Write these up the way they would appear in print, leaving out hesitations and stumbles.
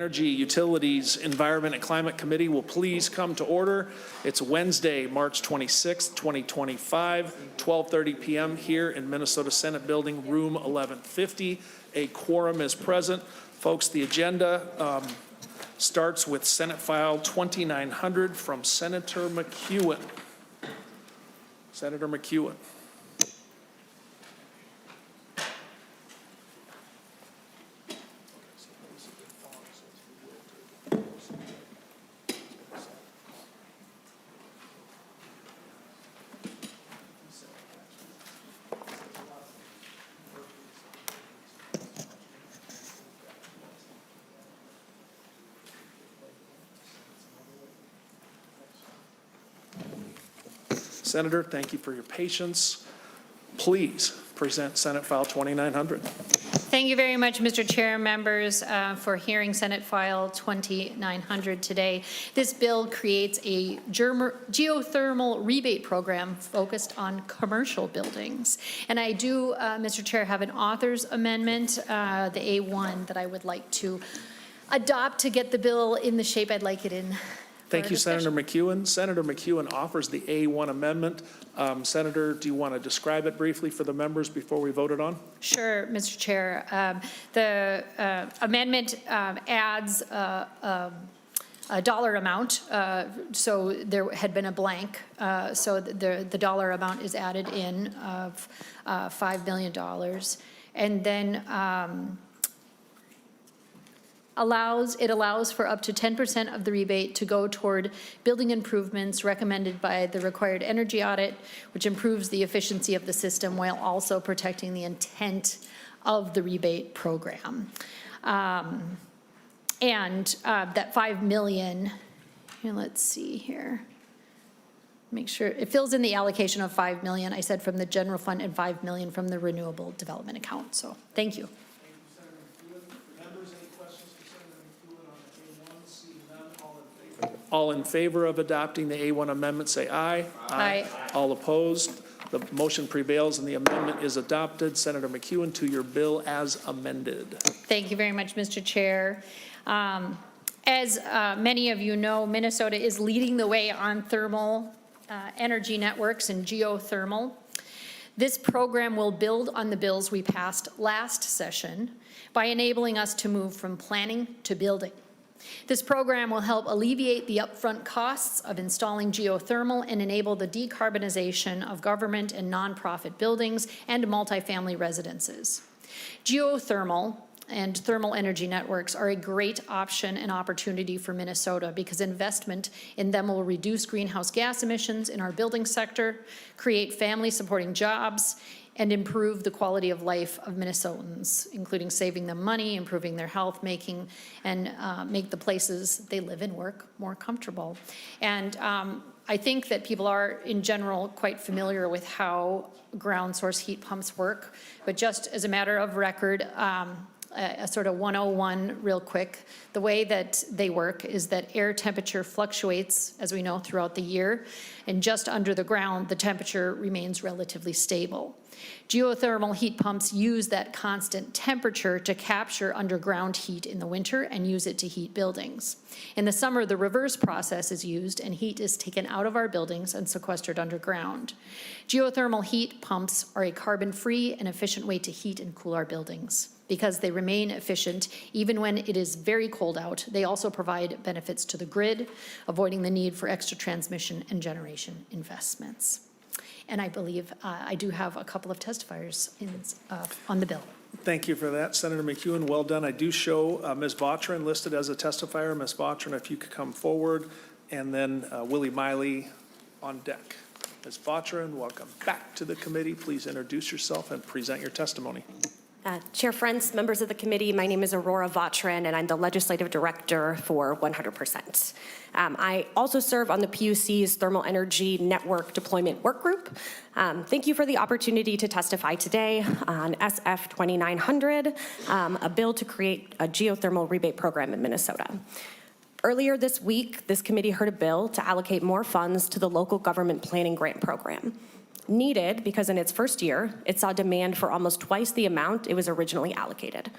Energy, Utilities, Environment, and Climate Committee will please come to order. It's Wednesday, March 26th, 2025, 12:30 p.m. here in Minnesota Senate Building, room 1150. A quorum is present. Folks, the agenda starts with Senate File 2900 from Senator McEwen. Senator McEwen. Senator, thank you for your patience. Please present Senate File 2900. Thank you very much, Mr. Chair, members, for hearing Senate File 2900 today. This bill creates a geothermal rebate program focused on commercial buildings. And I do, Mr. Chair, have an author's amendment, the A1, that I would like to adopt to get the bill in the shape I'd like it in. Thank you, Senator McEwen. Senator McEwen offers the A1 amendment. Senator, do you want to describe it briefly for the members before we vote it on? Sure, Mr. Chair. The amendment adds a dollar amount. So there had been a blank. So the dollar amount is added in of $5 million. And then it allows for up to 10% of the rebate to go toward building improvements recommended by the required energy audit, which improves the efficiency of the system while also protecting the intent of the rebate program. That $5 million, let's see here. Make sure it fills in the allocation of $5 million. I said from the general fund and $5 million from the renewable development account. So thank you. All in favor of adopting the A1 amendment, say aye. Aye. All opposed? The motion prevails and the amendment is adopted. Senator McEwen, to your bill as amended. Thank you very much, Mr. Chair. As many of you know, Minnesota is leading the way on thermal energy networks and geothermal. This program will build on the bills we passed last session by enabling us to move from planning to building. This program will help alleviate the upfront costs of installing geothermal and enable the decarbonization of government and nonprofit buildings and multifamily residences. Geothermal and thermal energy networks are a great option and opportunity for Minnesota because investment in them will reduce greenhouse gas emissions in our building sector, create family-supporting jobs, and improve the quality of life of Minnesotans, including saving them money, improving their health, make the places they live and work more comfortable. And I think that people are, in general, quite familiar with how ground source heat pumps work, but just as a matter of record, a sort of 101 real quick. The way that they work is that air temperature fluctuates, as we know, throughout the year, and just under the ground, the temperature remains relatively stable. Geothermal heat pumps use that constant temperature to capture underground heat in the winter and use it to heat buildings. In the summer, the reverse process is used and heat is taken out of our buildings and sequestered underground. Geothermal heat pumps are a carbon-free and efficient way to heat and cool our buildings. Because they remain efficient even when it is very cold out, they also provide benefits to the grid, avoiding the need for extra transmission and generation investments. And I believe I do have a couple of testifiers on the bill. Thank you for that, Senator McEwen. Well done. I do show Ms. Vautrin listed as a testifier. Ms. Vautrin, if you could come forward, and then Willie Miley on deck. Ms. Vautrin, welcome back to the committee. Please introduce yourself and present your testimony. Chair Frentz, members of the committee, my name is Aurora Vautrin, and I'm the Legislative Director for 100%. I also serve on the PUC's Thermal Energy Network Deployment Work Group. Thank you for the opportunity to testify today on SF 2900, a bill to create a geothermal rebate program in Minnesota. Earlier this week, this committee heard a bill to allocate more funds to the local government planning grant program. Needed because in its first year, it saw demand for almost twice the amount it was originally allocated.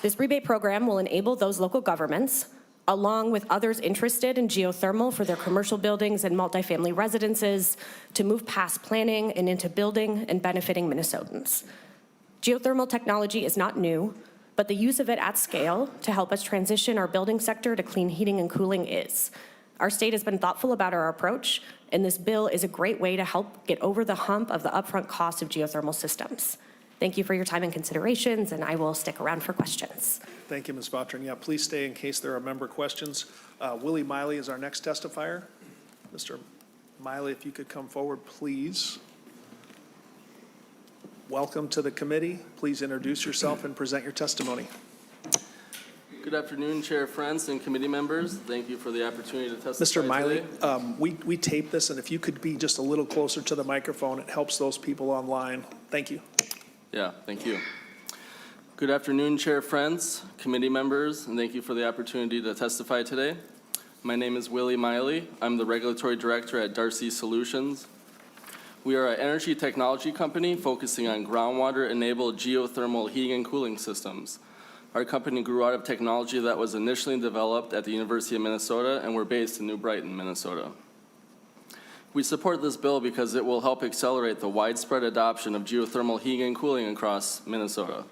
This rebate program will enable those local governments, along with others interested in geothermal for their commercial buildings and multifamily residences, to move past planning and into building and benefiting Minnesotans. Geothermal technology is not new, but the use of it at scale to help us transition our building sector to clean heating and cooling is. Our state has been thoughtful about our approach, and this bill is a great way to help get over the hump of the upfront cost of geothermal systems. Thank you for your time and considerations, and I will stick around for questions. Thank you, Ms. Vautrin. Yeah, please stay in case there are member questions. Willie Miley is our next testifier. Mr. Miley, if you could come forward, please. Welcome to the committee. Please introduce yourself and present your testimony. Good afternoon, Chair Frentz and committee members. Thank you for the opportunity to testify Mr. Miley, today. we tape this, and if you could be just a little closer to the microphone, it helps those people online. Thank you. Yeah, thank you. Good afternoon, Chair Frentz, committee members, and thank you for the opportunity to testify today. My name is Willie Miley. I'm the Regulatory Director at Darcy Solutions. We are an energy technology company focusing on groundwater-enabled geothermal heating and cooling systems. Our company grew out of technology that was initially developed at the University of Minnesota, and we're based in New Brighton, Minnesota. We support this bill because it will help accelerate the widespread adoption of geothermal heating and cooling across Minnesota.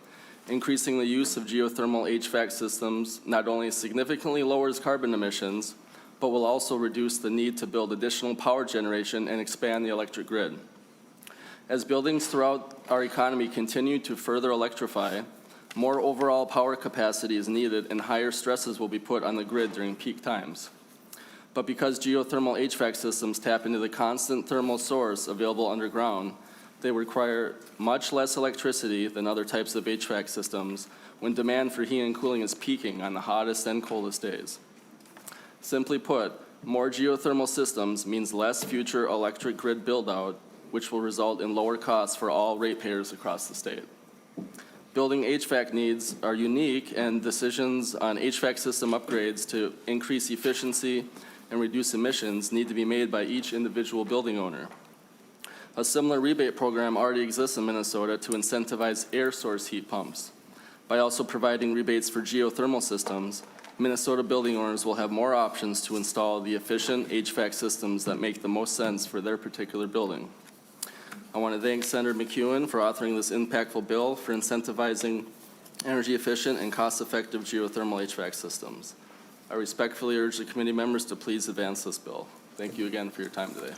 Increasing the use of geothermal HVAC systems not only significantly lowers carbon emissions, but will also reduce the need to build additional power generation and expand the electric grid. As buildings throughout our economy continue to further electrify, more overall power capacity is needed and higher stresses will be put on the grid during peak times. But because geothermal HVAC systems tap into the constant thermal source available underground, they require much less electricity than other types of HVAC systems when demand for heating and cooling is peaking on the hottest and coldest days. Simply put, more geothermal systems means less future electric grid build-out, which will result in lower costs for all ratepayers across the state. Building HVAC needs are unique, and decisions on HVAC system upgrades to increase efficiency and reduce emissions need to be made by each individual building owner. A similar rebate program already exists in Minnesota to incentivize air source heat pumps. By also providing rebates for geothermal systems, Minnesota building owners will have more options to install the efficient HVAC systems that make the most sense for their particular building. I want to thank Senator McEwen for authoring this impactful bill for incentivizing energy efficient and cost-effective geothermal HVAC systems. I respectfully urge the committee members to please advance this bill. Thank you again for your time today.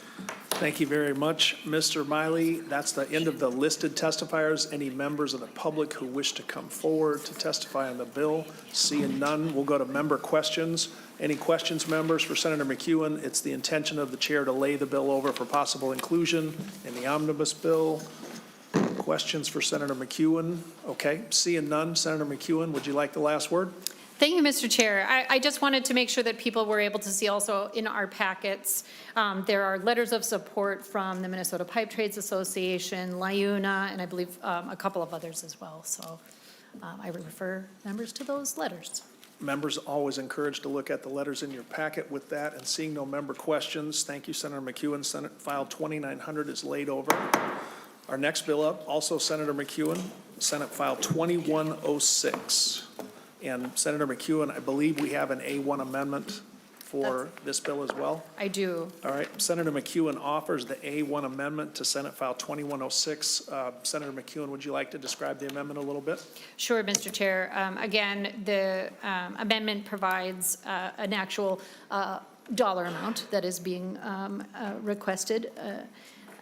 Thank you very much, Mr. Miley. That's the end of the listed testifiers. Any members of the public who wish to come forward to testify on the bill? Seeing none, we'll go to member questions. Any questions, members, for Senator McEwen? It's the intention of the chair to lay the bill over for possible inclusion in the omnibus bill. Questions for Senator McEwen? Okay, seeing none, Senator McEwen, would you like the last word? Thank you, Mr. Chair. I just wanted to make sure that people were able to see also in our packets, there are letters of support from the Minnesota Pipe Trades Association, LIUNA, and I believe a couple of others as well. So I would refer members to those letters. Members always encouraged to look at the letters in your packet. With that, and seeing no member questions, thank you, Senator McEwen. Senate File 2900 is laid over. Our next bill up, also Senator McEwen, Senate File 2106. And Senator McEwen, I believe we have an A1 amendment for this bill as well. I do. All right, Senator McEwen offers the A1 amendment to Senate File 2106. Senator McEwen, would you like to describe the amendment a little bit? Sure, Mr. Chair. Again, the amendment provides an actual dollar amount that is being requested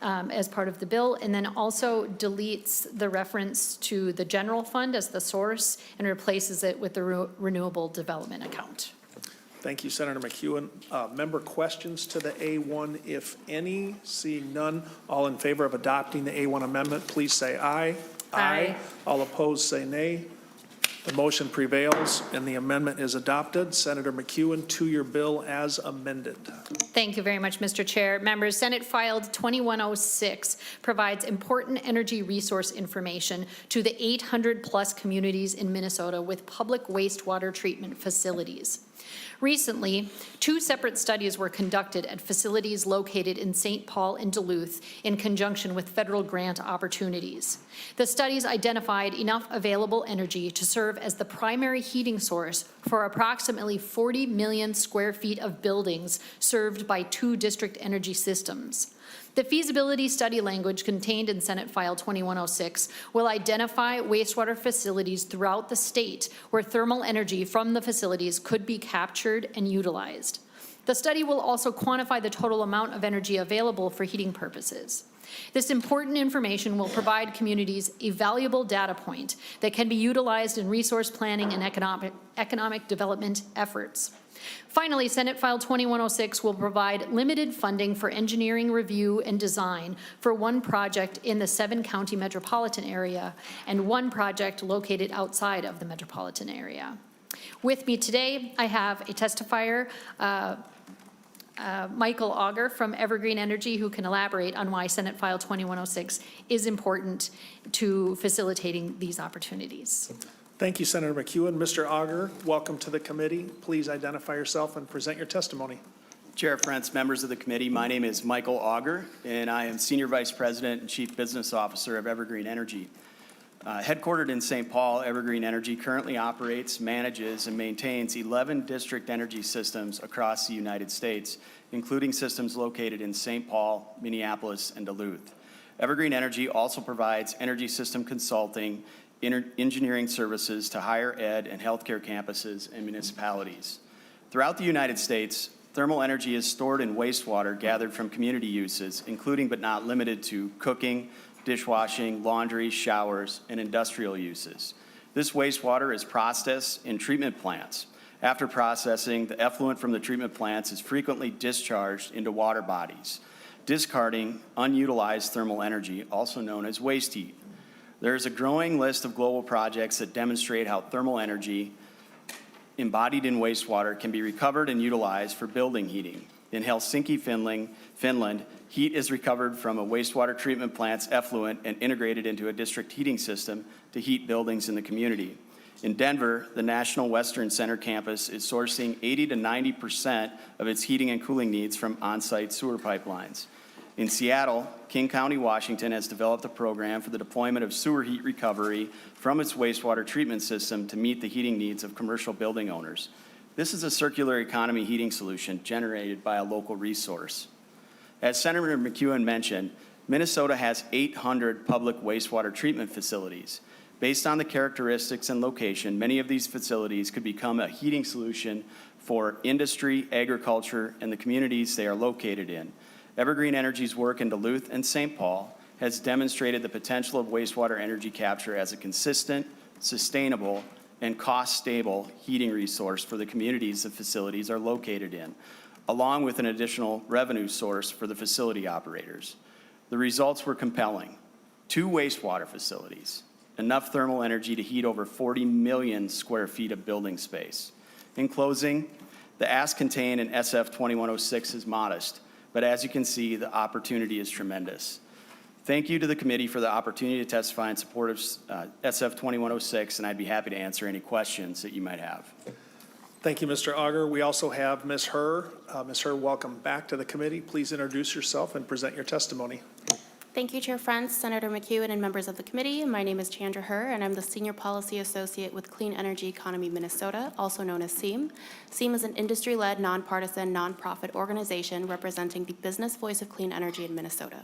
as part of the bill, and then also deletes the reference to the general fund as the source and replaces it with the renewable development account. Thank you, Senator McEwen. Member questions to the A1, if any? Seeing none, all in favor of adopting the A1 amendment, please say aye. Aye. All opposed, say nay. The motion prevails and the amendment is adopted. Senator McEwen, to your bill as amended. Thank you very much, Mr. Chair. Members, Senate Filed 2106 provides important energy resource information to the 800-plus communities in Minnesota with public wastewater treatment facilities. Recently, 2 separate studies were conducted at facilities located in St. Paul and Duluth in conjunction with federal grant opportunities. The studies identified enough available energy to serve as the primary heating source for approximately 40 million square feet of buildings served by 2 district energy systems. The feasibility study language contained in Senate File 2106 will identify wastewater facilities throughout the state where thermal energy from the facilities could be captured and utilized. The study will also quantify the total amount of energy available for heating purposes. This important information will provide communities a valuable data point that can be utilized in resource planning and economic development efforts. Finally, Senate File 2106 will provide limited funding for engineering review and design for 1 project in the 7-county metropolitan area and 1 project located outside of the metropolitan area. With me today, I have a testifier, Michael Auger from Evergreen Energy, who can elaborate on why Senate File 2106 is important to facilitating these opportunities. Thank you, Senator McEwen. Mr. Auger, welcome to the committee. Please identify yourself and present your testimony. Chair Frentz, members of the committee, my name is Michael Auger, and I am Senior Vice President and Chief Business Officer of Evergreen Energy. Headquartered in St. Paul, Evergreen Energy currently operates, manages, and maintains 11 district energy systems across the United States, including systems located in St. Paul, Minneapolis, and Duluth. Evergreen Energy also provides energy system consulting, engineering services to higher ed and healthcare campuses and municipalities. Throughout the United States, thermal energy is stored in wastewater gathered from community uses, including but not limited to cooking, dishwashing, laundry, showers, and industrial uses. This wastewater is processed in treatment plants. After processing, the effluent from the treatment plants is frequently discharged into water bodies, discarding unutilized thermal energy, also known as waste heat. There is a growing list of global projects that demonstrate how thermal energy embodied in wastewater can be recovered and utilized for building heating. In Helsinki, Finland, heat is recovered from a wastewater treatment plant's effluent and integrated into a district heating system to heat buildings in the community. In Denver, the National Western Center campus is sourcing 80 to 90% of its heating and cooling needs from on-site sewer pipelines. In Seattle, King County, Washington has developed a program for the deployment of sewer heat recovery from its wastewater treatment system to meet the heating needs of commercial building owners. This is a circular economy heating solution generated by a local resource. As Senator McEwen mentioned, Minnesota has 800 public wastewater treatment facilities. Based on the characteristics and location, many of these facilities could become a heating solution for industry, agriculture, and the communities they are located in. Evergreen Energy's work in Duluth and St. Paul has demonstrated the potential of wastewater energy capture as a consistent, sustainable, and cost-stable heating resource for the communities the facilities are located in, along with an additional revenue source for the facility operators. The results were compelling. 2 wastewater facilities, enough thermal energy to heat over 40 million square feet of building space. In closing, the ask contained in SF 2106 is modest, but as you can see, the opportunity is tremendous. Thank you to the committee for the opportunity to testify in support of SF 2106, and I'd be happy to answer any questions that you might have. Thank you, Mr. Auger. We also have Ms. Herr. Ms. Herr, welcome back to the committee. Please introduce yourself and present your testimony. Thank you, Chair Frentz, Senator McEwen, and members of the committee. My name is Chandra Herr, and I'm the Senior Policy Associate with Clean Energy Economy Minnesota, also known as SEAM. SEAM is an industry-led, nonpartisan, nonprofit organization representing the business voice of clean energy in Minnesota.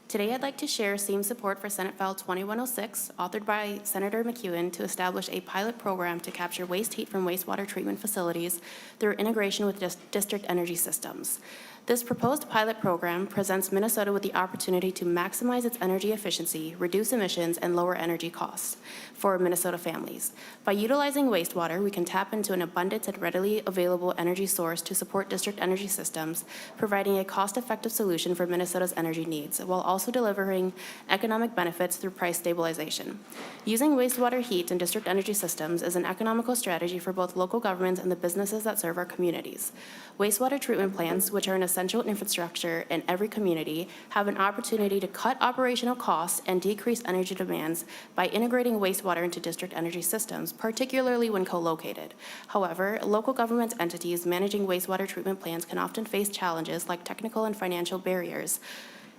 Today, I'd like to share SEAM's support for Senate File 2106, authored by Senator McEwen, to establish a pilot program to capture waste heat from wastewater treatment facilities through integration with district energy systems. This proposed pilot program presents Minnesota with the opportunity to maximize its energy efficiency, reduce emissions, and lower energy costs for Minnesota families. By utilizing wastewater, we can tap into an abundant and readily available energy source to support district energy systems, providing a cost-effective solution for Minnesota's energy needs, while also delivering economic benefits through price stabilization. Using wastewater heat in district energy systems is an economical strategy for both local governments and the businesses that serve our communities. Wastewater treatment plants, which are an essential infrastructure in every community have an opportunity to cut operational costs and decrease energy demands by integrating wastewater into district energy systems, particularly when co-located. However, local government entities managing wastewater treatment plants can often face challenges like technical and financial barriers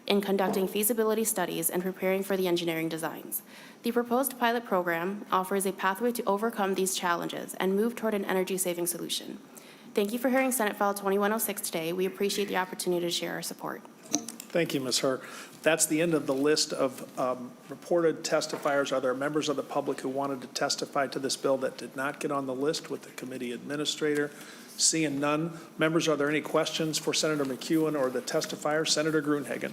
in conducting feasibility studies and preparing for the engineering designs. The proposed pilot program offers a pathway to overcome these challenges and move toward an energy-saving solution. Thank you for hearing Senate File 2106 today. We appreciate the opportunity to share our support. Thank you, Ms. Herr. That's the end of the list of reported testifiers. Are there members of the public who wanted to testify to this bill that did not get on the list with the committee administrator? Seeing none. Members, are there any questions for Senator McEwen or the testifier? Senator Gruenhagen.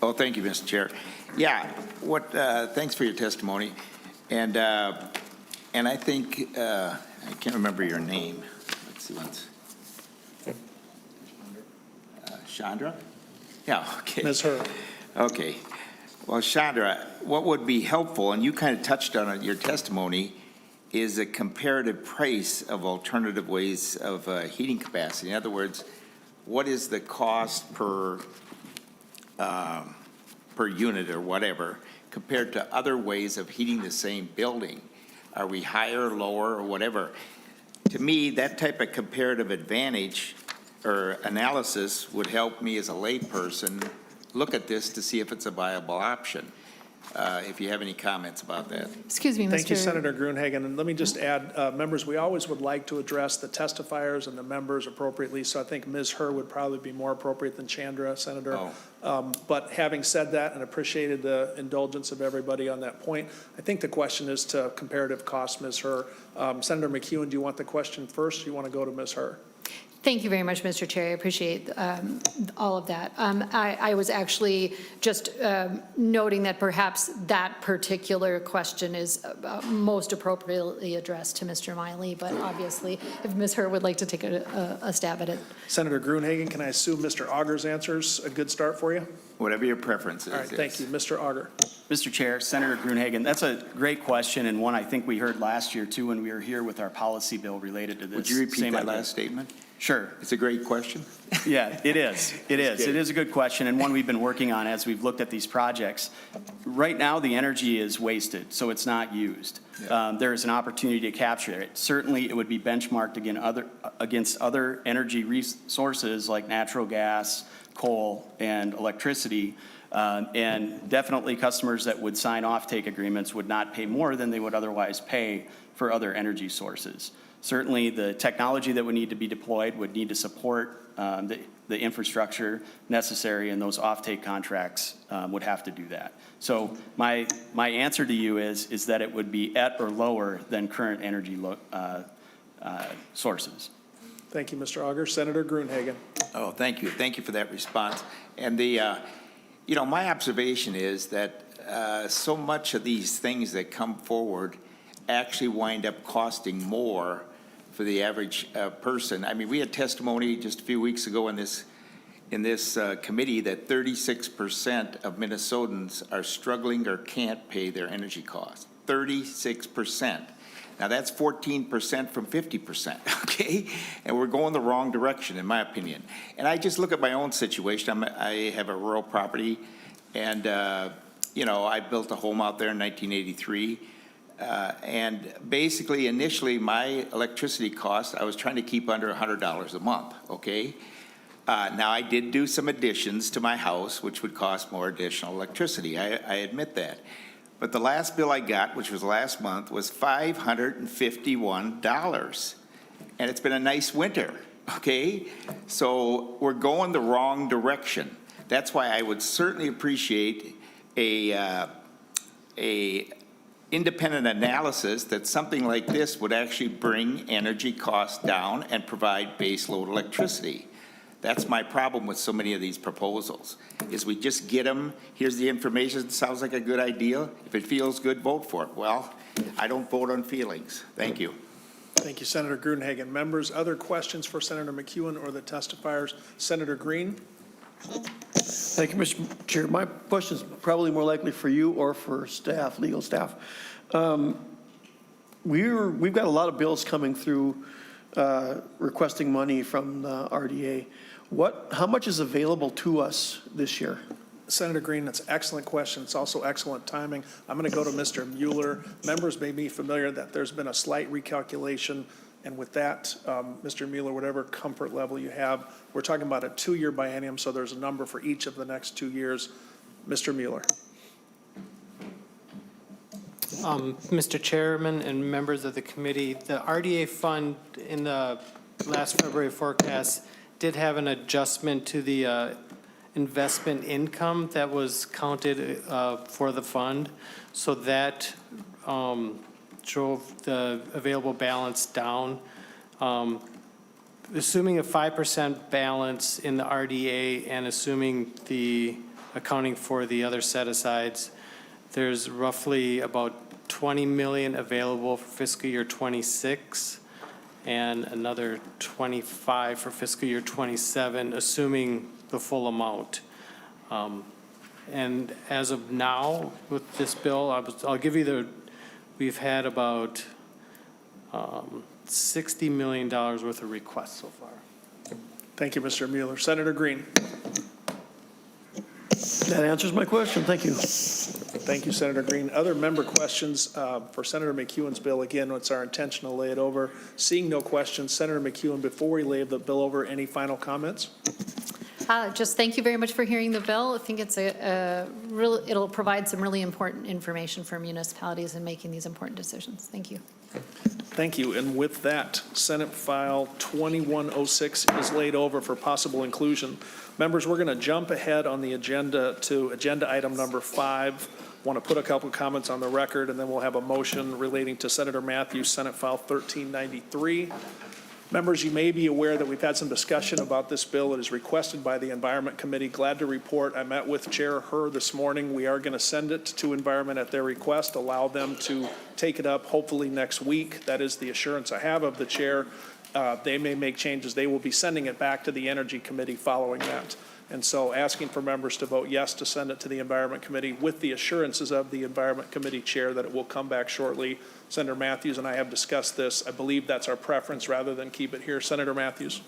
Oh, thank you, Mr. Chair. Yeah, thanks for your testimony. And I think, I can't remember your name. Let's see once. Chandra? Yeah, okay. Ms. Herr. Okay. Well, Chandra, what would be helpful, and you kind of touched on it in your testimony, is a comparative price of alternative ways of heating capacity. In other words, what is the cost per unit or whatever compared to other ways of heating the same building? Are we higher, lower, or whatever? To me, that type of comparative advantage or analysis would help me as a layperson look at this to see if it's a viable option. If you have any comments about that. Excuse me, Mr. Thank you, Senator Gruenhagen. And let me just add, members, we always would like to address the testifiers and the members appropriately. So I think Ms. Herr would probably be more appropriate than Chandra, Senator. But having said that and appreciated the indulgence of everybody on that point, I think the question is to comparative cost, Ms. Herr. Senator McEwen, do you want the question first or you want to go to Ms. Herr? Thank you very much, Mr. Chair. I appreciate all of that. I was actually just noting that perhaps that particular question is most appropriately addressed to Mr. Miley, but obviously, if Ms. Herr would like to take a stab at it. Senator Gruenhagen, can I assume Mr. Auger's answer is a good start for you? Whatever your preference is. All right, thank you. Mr. Auger. Mr. Chair, Senator Gruenhagen, that's a great question, and one I think we heard last year, too, when we were here with our policy bill related to this. Would you repeat same that idea. last statement? Sure. It's a great question. Yeah, it is. It is. It is a good question, and one we've been working on as we've looked at these projects. Right now, the energy is wasted, so it's not used. There is an opportunity to capture it. Certainly, it would be benchmarked against other energy resources like natural gas, coal, and electricity. And definitely, customers that would sign offtake agreements would not pay more than they would otherwise pay for other energy sources. Certainly, the technology that would need to be deployed would need to support the infrastructure necessary, and those offtake contracts would have to do that. So my answer to you is that it would be at or lower than current energy sources. Thank you, Mr. Auger. Senator Gruenhagen. Oh, thank you. Thank you for that response. And my observation is that so much of these things that come forward actually wind up costing more for the average person. I mean, we had testimony just a few weeks ago in this committee that 36% of Minnesotans are struggling or can't pay their energy costs. 36%. Now that's 14% from 50%, okay? And we're going the wrong direction, in my opinion. And I just look at my own situation. I have a rural property, and I built a home out there in 1983. And basically, initially, my electricity cost, I was trying to keep under $100 a month, okay? Now, I did do some additions to my house, which would cost more additional electricity. I admit that. But the last bill I got, which was last month, was $551. And it's been a nice winter, okay? So we're going the wrong direction. That's why I would certainly appreciate a independent analysis that something like this would actually bring energy costs down and provide baseload electricity. That's my problem with so many of these proposals, is we just get them, here's the information, it sounds like a good idea. If it feels good, vote for it. Well, I don't vote on feelings. Thank you. Thank you, Senator Gruenhagen. Members, other questions for Senator McEwen or the testifiers? Senator Green? Thank you, Mr. Chair. My question is probably more likely for you or for staff, legal staff. We've got a lot of bills coming through requesting money from the RDA. How much is available to us this year? Senator Green, that's an excellent question. It's also excellent timing. I'm going to go to Mr. Mueller. Members may be familiar that there's been a slight recalculation. And with that, Mr. Mueller, whatever comfort level you have, we're talking about a 2-year biennium, so there's a number for each of the next 2 years. Mr. Mueller. Mr. Chairman and members of the committee, the RDA fund in the last February forecast did have an adjustment to the investment income that was counted for the fund. So that drove the available balance down. Assuming a 5% balance in the RDA and assuming the accounting for the other set-asides, there's roughly about 20 million available for fiscal year 26 and another 25 for fiscal year 27, assuming the full amount. And as of now, with this bill, I'll give you we've had about $60 million worth of requests so far. Thank you, Mr. Mueller. Senator Green. That answers my question. Thank you. Thank you, Senator Green. Other member questions for Senator McEwen's bill? Again, it's our intention to lay it over. Seeing no questions, Senator McEwen, before we lay the bill over, any final comments? Just thank you very much for hearing the bill. I think it's it'll provide some really important information for municipalities in making these important decisions. Thank you. Thank you. And with that, Senate File 2106 is laid over for possible inclusion. Members, we're going to jump ahead on the agenda to agenda item number 5. Want to put a couple of comments on the record, and then we'll have a motion relating to Senator Mathews, Senate File 1393. Members, you may be aware that we've had some discussion about this bill. It is requested by the Environment Committee. Glad to report I met with Chair Herr this morning. We are going to send it to Environment at their request, allow them to take it up hopefully next week. That is the assurance I have of the chair. They may make changes. They will be sending it back to the Energy Committee following that. And so asking for members to vote yes to send it to the Environment Committee with the assurances of the Environment Committee Chair that it will come back shortly. Senator Mathews and I have discussed this. I believe that's our preference rather than keep it here. Senator Mathews.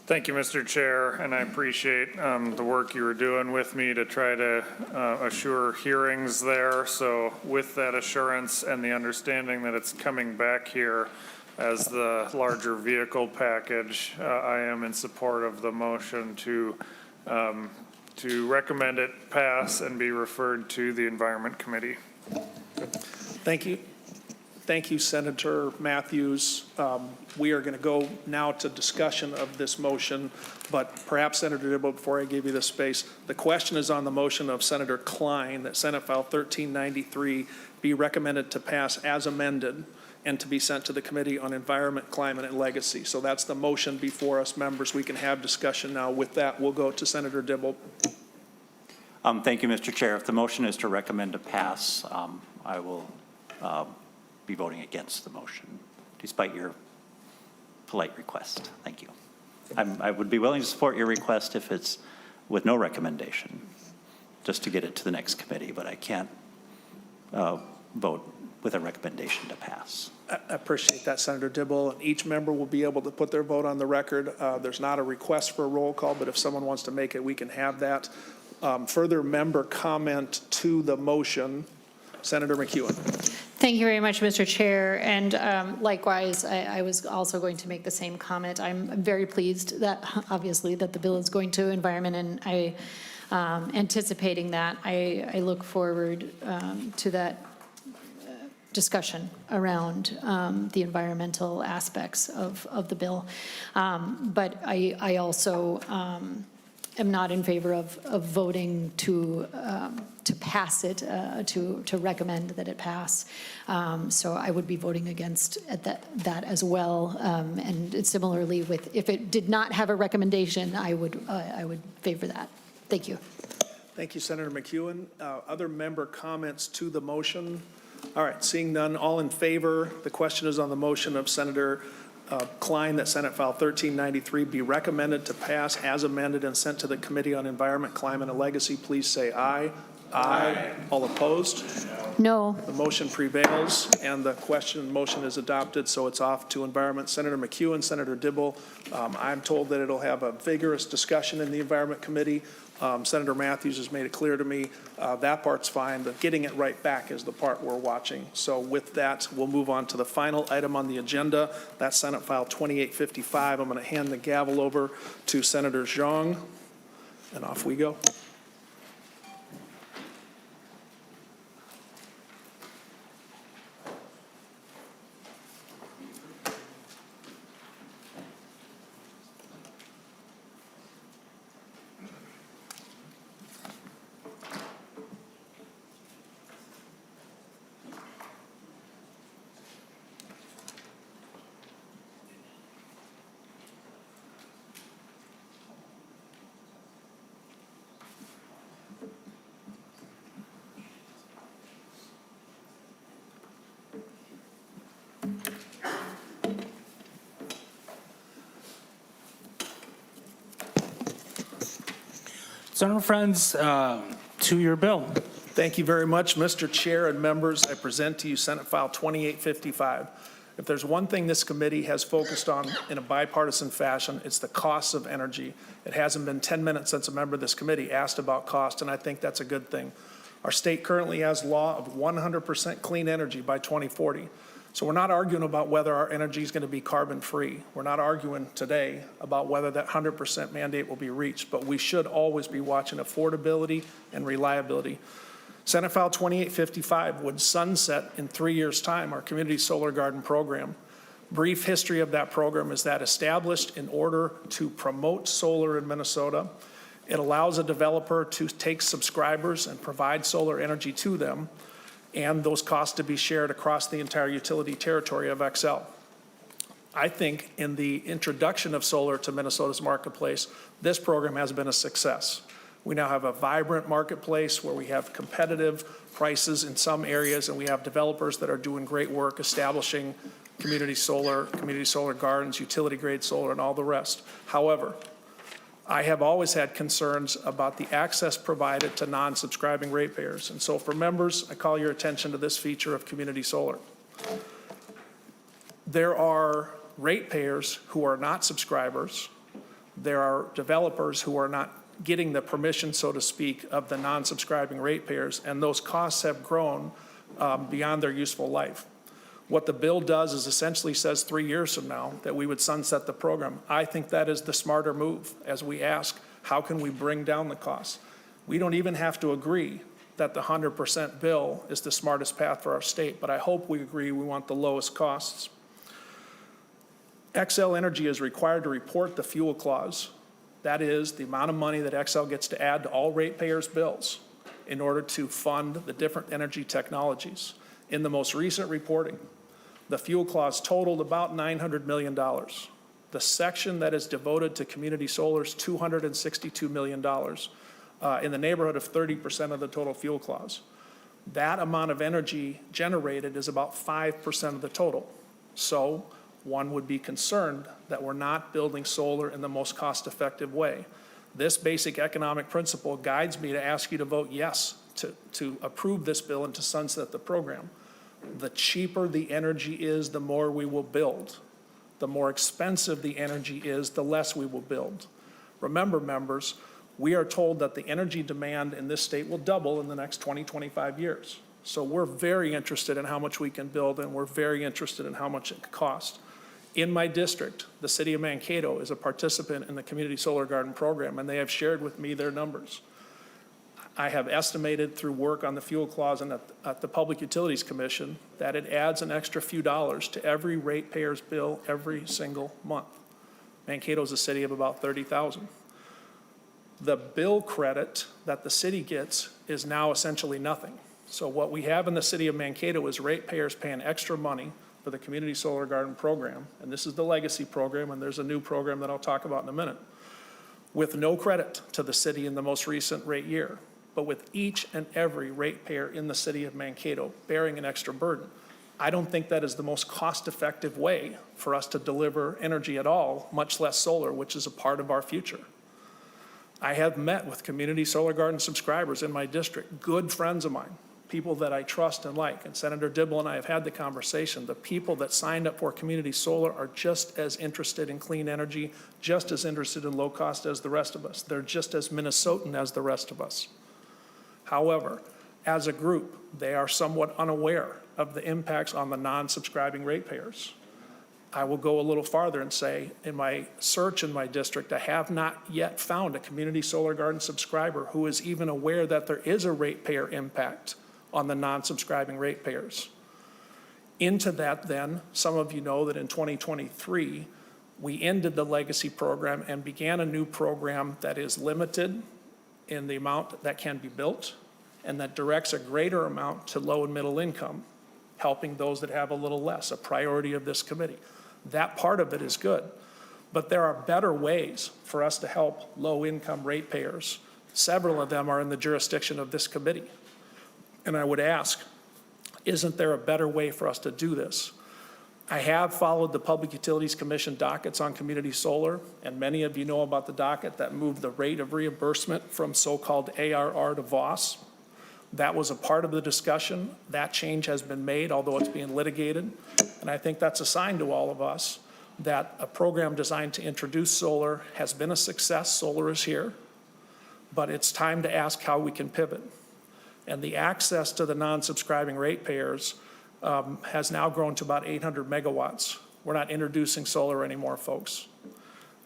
Thank you, Mr. Chair, and I appreciate the work you were doing with me to try to assure hearings there. So with that assurance and the understanding that it's coming back here as the larger vehicle package, I am in support of the motion to recommend it pass and be referred to the Environment Committee. Thank you. Thank you, Senator Mathews. We are going to go now to discussion of this motion, but perhaps, Senator Dibble, before I give you the space, the question is on the motion of Senator Klein that Senate File 1393 be recommended to pass as amended and to be sent to the Committee on Environment, Climate, and Legacy. So that's the motion before us, members. We can have discussion now. With that, we'll go to Senator Dibble. Thank you, Mr. Chair. If the motion is to recommend to pass, I will be voting against the motion, despite your polite request. Thank you. I would be willing to support your request if it's with no recommendation, just to get it to the next committee, but I can't vote with a recommendation to pass. I appreciate that, Senator Dibble. Each member will be able to put their vote on the record. There's not a request for a roll call, but if someone wants to make it, we can have that. Further member comment to the motion, Senator McEwen. Thank you very much, Mr. Chair. And likewise, I was also going to make the same comment. I'm very pleased that, obviously, that the bill is going to Environment, and I anticipating that. I look forward to that discussion around the environmental aspects of the bill. But I also am not in favor of voting to pass it, to recommend that it pass. So I would be voting against that as well. And similarly, if it did not have a recommendation, I would favor that. Thank you. Thank you, Senator McEwen. Other member comments to the motion? All right, seeing none, all in favor. The question is on the motion of Senator Klein that Senate File 1393 be recommended to pass as amended and sent to the Committee on Environment, Climate, and Legacy. Please say aye. Aye. All opposed? No. The motion prevails, and the motion is adopted, so it's off to Environment. Senator McEwen, Senator Dibble, I'm told that it'll have a vigorous discussion in the Environment Committee. Senator Mathews has made it clear to me that part's fine, but getting it right back is the part we're watching. So with that, we'll move on to the final item on the agenda. That's Senate File 2855. I'm going to hand the gavel over to Senator Zhang, and off we go. Senator Frentz, to your bill. Thank you very much, Mr. Chair and members. I present to you Senate File 2855. If there's one thing this committee has focused on in a bipartisan fashion, it's the costs of energy. It hasn't been 10 minutes since a member of this committee asked about cost, and I think that's a good thing. Our state currently has law of 100% clean energy by 2040. So we're not arguing about whether our energy is going to be carbon-free. We're not arguing today about whether that 100% mandate will be reached, but we should always be watching affordability and reliability. Senate File 2855 would sunset in 3 years' time our Community Solar Garden program. Brief history of that program is that established in order to promote solar in Minnesota. It allows a developer to take subscribers and provide solar energy to them, and those costs to be shared across the entire utility territory of XL. I think in the introduction of solar to Minnesota's marketplace, this program has been a success. We now have a vibrant marketplace where we have competitive prices in some areas, and we have developers that are doing great work establishing community solar gardens, utility-grade solar, and all the rest. However, I have always had concerns about the access provided to non-subscribing ratepayers. And so for members, I call your attention to this feature of community solar. There are ratepayers who are not subscribers. There are developers who are not getting the permission, so to speak, of the non-subscribing ratepayers, and those costs have grown beyond their useful life. What the bill does is essentially says 3 years from now that we would sunset the program. I think that is the smarter move as we ask, how can we bring down the costs? We don't even have to agree that the 100% bill is the smartest path for our state, but I hope we agree we want the lowest costs. XL Energy is required to report the fuel clause. That is the amount of money that XL gets to add to all ratepayers' bills in order to fund the different energy technologies. In the most recent reporting, the fuel clause totaled about $900 million. The section that is devoted to community solar is $262 million, in the neighborhood of 30% of the total fuel clause. That amount of energy generated is about 5% of the total. So one would be concerned that we're not building solar in the most cost-effective way. This basic economic principle guides me to ask you to vote yes to approve this bill and to sunset the program. The cheaper the energy is, the more we will build. The more expensive the energy is, the less we will build. Remember, members, we are told that the energy demand in this state will double in the next 20, 25 years. So we're very interested in how much we can build, and we're very interested in how much it costs. In my district, the city of Mankato is a participant in the Community Solar Garden program, and they have shared with me their numbers. I have estimated through work on the fuel clause and at the Public Utilities Commission that it adds an extra few dollars to every ratepayer's bill every single month. Mankato is a city of about 30,000. The bill credit that the city gets is now essentially nothing. So what we have in the city of Mankato is ratepayers paying extra money for the Community Solar Garden program, and this is the legacy program, and there's a new program that I'll talk about in a minute, with no credit to the city in the most recent rate year, but with each and every ratepayer in the city of Mankato bearing an extra burden. I don't think that is the most cost-effective way for us to deliver energy at all, much less solar, which is a part of our future. I have met with community solar garden subscribers in my district, good friends of mine, people that I trust and like. And Senator Dibble and I have had the conversation. The people that signed up for community solar are just as interested in clean energy, just as interested in low cost as the rest of us. They're just as Minnesotan as the rest of us. However, as a group, they are somewhat unaware of the impacts on the non-subscribing ratepayers. I will go a little farther and say, in my search in my district, I have not yet found a community solar garden subscriber who is even aware that there is a ratepayer impact on the non-subscribing ratepayers. Into that then, some of you know that in 2023, we ended the legacy program and began a new program that is limited in the amount that can be built and that directs a greater amount to low and middle income, helping those that have a little less, a priority of this committee. That part of it is good, but there are better ways for us to help low-income ratepayers. Several of them are in the jurisdiction of this committee. And I would ask, isn't there a better way for us to do this? I have followed the Public Utilities Commission dockets on community solar, and many of you know about the docket that moved the rate of reimbursement from so-called ARR to VOS. That was a part of the discussion. That change has been made, although it's being litigated. And I think that's a sign to all of us that a program designed to introduce solar has been a success. Solar is here, but it's time to ask how we can pivot. And the access to the non-subscribing ratepayers has now grown to about 800 megawatts. We're not introducing solar anymore, folks.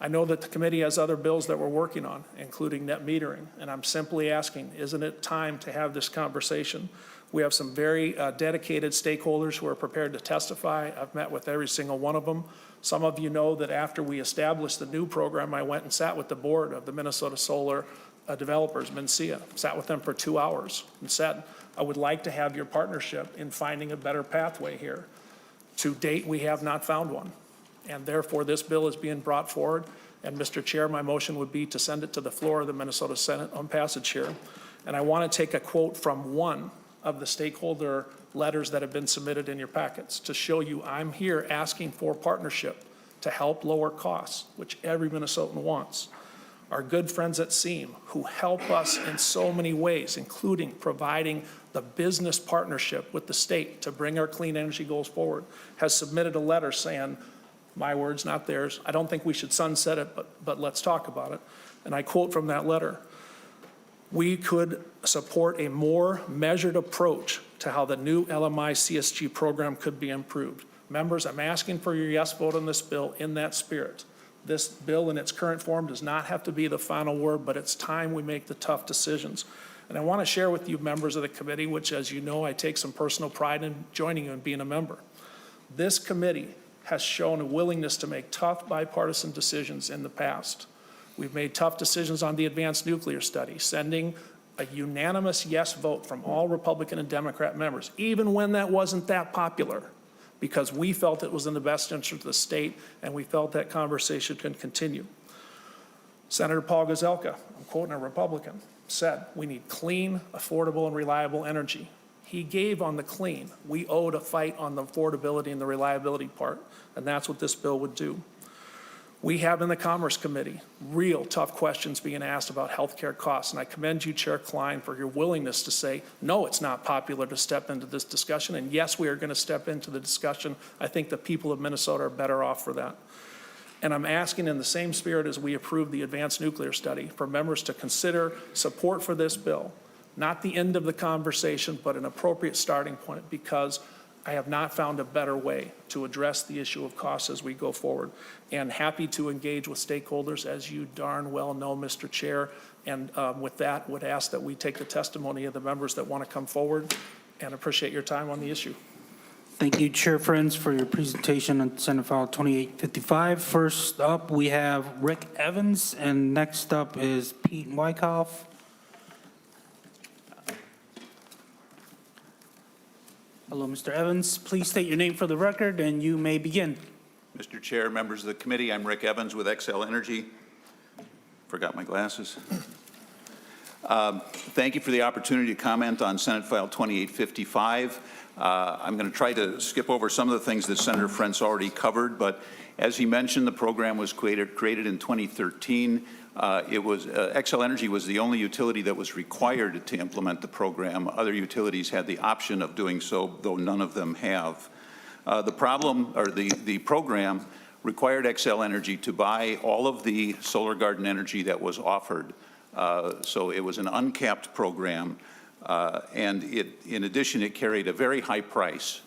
I know that the committee has other bills that we're working on, including net metering, and I'm simply asking, isn't it time to have this conversation? We have some very dedicated stakeholders who are prepared to testify. I've met with every single one of them. Some of you know that after we established the new program, I went and sat with the board of the Minnesota Solar Developers, MNSEA, sat with them for 2 hours and said, I would like to have your partnership in finding a better pathway here. To date, we have not found one. And therefore, this bill is being brought forward. And Mr. Chair, my motion would be to send it to the floor of the Minnesota Senate on passage here. And I want to take a quote from one of the stakeholder letters that have been submitted in your packets to show you I'm here asking for partnership to help lower costs, which every Minnesotan wants. Our good friends at SEAM, who help us in so many ways, including providing the business partnership with the state to bring our clean energy goals forward, has submitted a letter saying, my words, not theirs, I don't think we should sunset it, but let's talk about it. And I quote from that letter, we could support a more measured approach to how the new LMI CSG program could be improved. Members, I'm asking for your yes vote on this bill in that spirit. This bill in its current form does not have to be the final word, but it's time we make the tough decisions. And I want to share with you, members of the committee, which, as you know, I take some personal pride in joining you and being a member. This committee has shown a willingness to make tough bipartisan decisions in the past. We've made tough decisions on the advanced nuclear study, sending a unanimous yes vote from all Republican and Democrat members, even when that wasn't that popular, because we felt it was in the best interest of the state and we felt that conversation can continue. Senator Paul Gazelka, I'm quoting a Republican, said we need clean, affordable, and reliable energy. He gave on the clean. We owed a fight on the affordability and the reliability part, and that's what this bill would do. We have in the Commerce Committee real tough questions being asked about healthcare costs, and I commend you, Chair Klein, for your willingness to say, no, it's not popular to step into this discussion, and yes, we are going to step into the discussion. I think the people of Minnesota are better off for that. And I'm asking in the same spirit as we approve the advanced nuclear study for members to consider support for this bill. Not the end of the conversation, but an appropriate starting point, because I have not found a better way to address the issue of costs as we go forward. And happy to engage with stakeholders, as you darn well know, Mr. Chair. And with that, would ask that we take the testimony of the members that want to come forward, and appreciate your time on the issue. Thank you, Chair Frentz, for your presentation on Senate File 2855. First up, we have Rick Evans, and next up is Pete Wyckoff. Hello, Mr. Evans. Please state your name for the record, and you may begin. Mr. Chair, members of the committee, I'm Rick Evans with XL Energy. Forgot my glasses. Thank you for the opportunity to comment on Senate File 2855. I'm going to try to skip over some of the things that Senator Frentz already covered, but as he mentioned, the program was created in 2013. Xcel Energy was the only utility that was required to implement the program. Other utilities had the option of doing so, though none of them have. The program required Xcel Energy to buy all of the solar garden energy that was offered. So it was an uncapped program, and in addition, it carried a very high price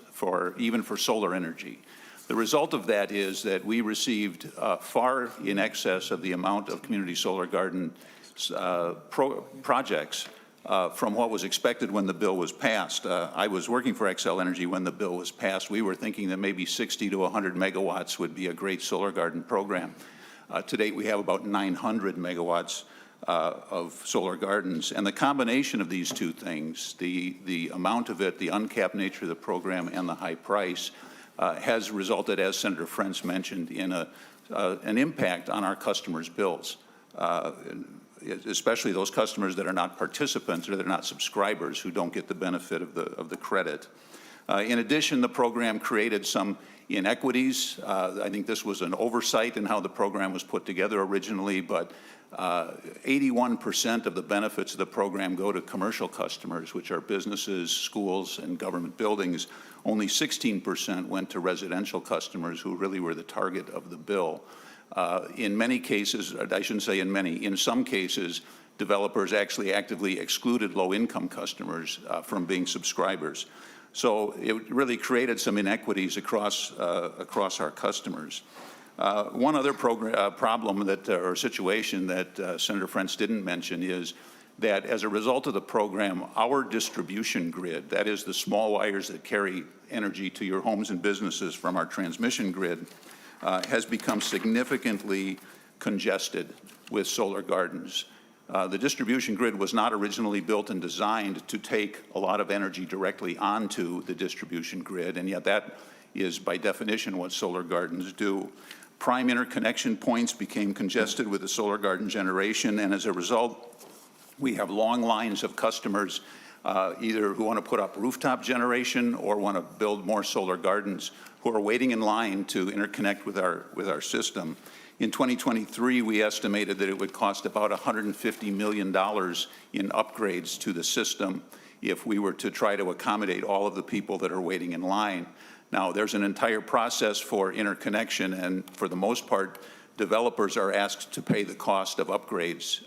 even for solar energy. The result of that is that we received far in excess of the amount of community solar garden projects from what was expected when the bill was passed. I was working for Xcel Energy when the bill was passed. We were thinking that maybe 60 to 100 megawatts would be a great solar garden program. To date, we have about 900 megawatts of solar gardens. And the combination of these two things, the amount of it, the uncapped nature of the program, and the high price, has resulted, as Senator Frentz mentioned, in an impact on our customers' bills, especially those customers that are not participants or that are not subscribers who don't get the benefit of the credit. In addition, the program created some inequities. I think this was an oversight in how the program was put together originally, but 81% of the benefits of the program go to commercial customers, which are businesses, schools, and government buildings. Only 16% went to residential customers, who really were the target of the bill. In many cases, I shouldn't say in many, in some cases, developers actually actively excluded low-income customers from being subscribers. So it really created some inequities across our customers. One other problem or situation that Senator Frentz didn't mention is that as a result of the program, our distribution grid, that is the small wires that carry energy to your homes and businesses from our transmission grid, has become significantly congested with solar gardens. The distribution grid was not originally built and designed to take a lot of energy directly onto the distribution grid, and yet that is by definition what solar gardens do. Prime interconnection points became congested with the solar garden generation, and as a result, we have long lines of customers either who want to put up rooftop generation or want to build more solar gardens, who are waiting in line to interconnect with our system. In 2023, we estimated that it would cost about $150 million in upgrades to the system if we were to try to accommodate all of the people that are waiting in line. Now, there's an entire process for interconnection, and for the most part, developers are asked to pay the cost of upgrades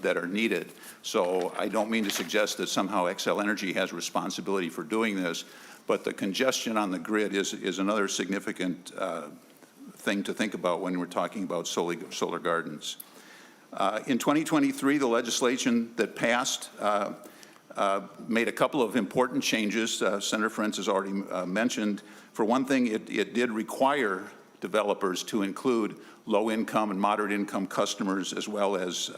that are needed. So I don't mean to suggest that somehow Xcel Energy has responsibility for doing this, but the congestion on the grid is another significant thing to think about when we're talking about solar gardens. In 2023, the legislation that passed made a couple of important changes. Senator Frentz has already mentioned. For one thing, it did require developers to include low-income and moderate-income customers, as well as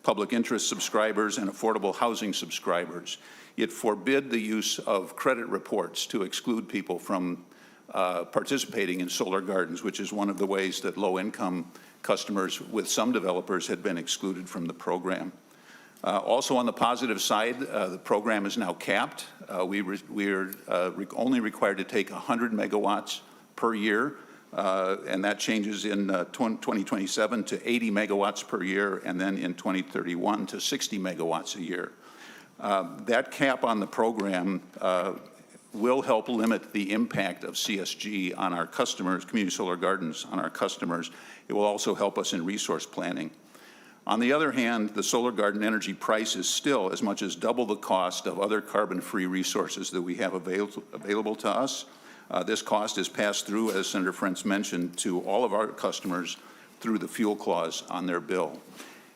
public interest subscribers and affordable housing subscribers. It forbid the use of credit reports to exclude people from participating in solar gardens, which is one of the ways that low-income customers with some developers had been excluded from the program. Also on the positive side, the program is now capped. We're only required to take 100 megawatts per year, and that changes in 2027 to 80 megawatts per year, and then in 2031 to 60 megawatts a year. That cap on the program will help limit the impact of CSG on our customers, community solar gardens, on our customers. It will also help us in resource planning. On the other hand, the solar garden energy price is still as much as double the cost of other carbon-free resources that we have available to us. This cost is passed through, as Senator Frentz mentioned, to all of our customers through the fuel clause on their bill.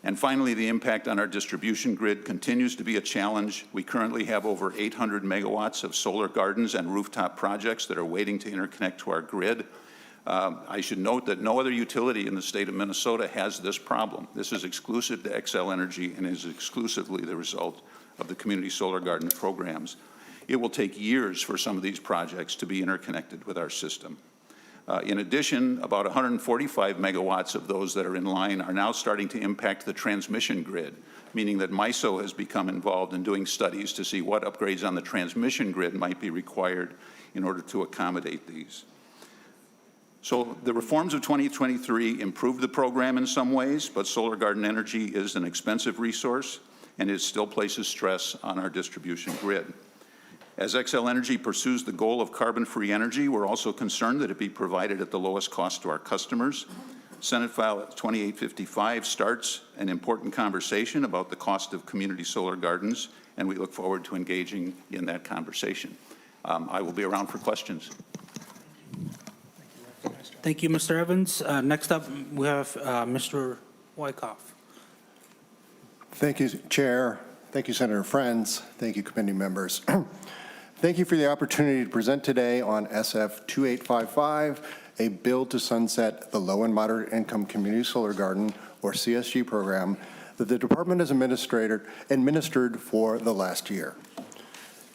And finally, the impact on our distribution grid continues to be a challenge. We currently have over 800 megawatts of solar gardens and rooftop projects that are waiting to interconnect to our grid. I should note that no other utility in the state of Minnesota has this problem. This is exclusive to Xcel Energy and is exclusively the result of the community solar garden programs. It will take years for some of these projects to be interconnected with our system. In addition, about 145 megawatts of those that are in line are now starting to impact the transmission grid, meaning that MISO has become involved in doing studies to see what upgrades on the transmission grid might be required in order to accommodate these. So the reforms of 2023 improved the program in some ways, but solar garden energy is an expensive resource and it still places stress on our distribution grid. As Xcel Energy pursues the goal of carbon-free energy, we're also concerned that it be provided at the lowest cost to our customers. Senate File 2855 starts an important conversation about the cost of community solar gardens, and we look forward to engaging in that conversation. I will be around for questions. Thank you, Mr. Evans. Next up, we have Mr. Wyckoff. Thank you, Chair. Thank you, Senator Frentz. Thank you, committee members. Thank you for the opportunity to present today on SF 2855, a bill to sunset the low and moderate income community solar garden, or CSG program, that the department has administered for the last year.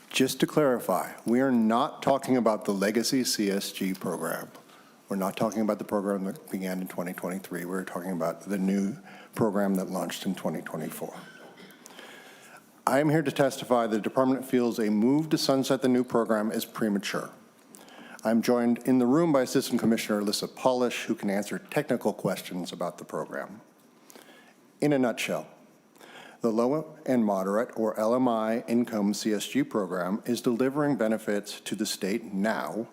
Just to clarify, we are not talking about the legacy CSG program. We're not talking about the program that began in 2023. We're talking about the new program that launched in 2024. I am here to testify the department feels a move to sunset the new program is premature. I'm joined in the room by Assistant Commissioner Alyssa Polish, who can answer technical questions about the program. In a nutshell, the low and moderate, or LMI, income CSG program is delivering benefits to the state now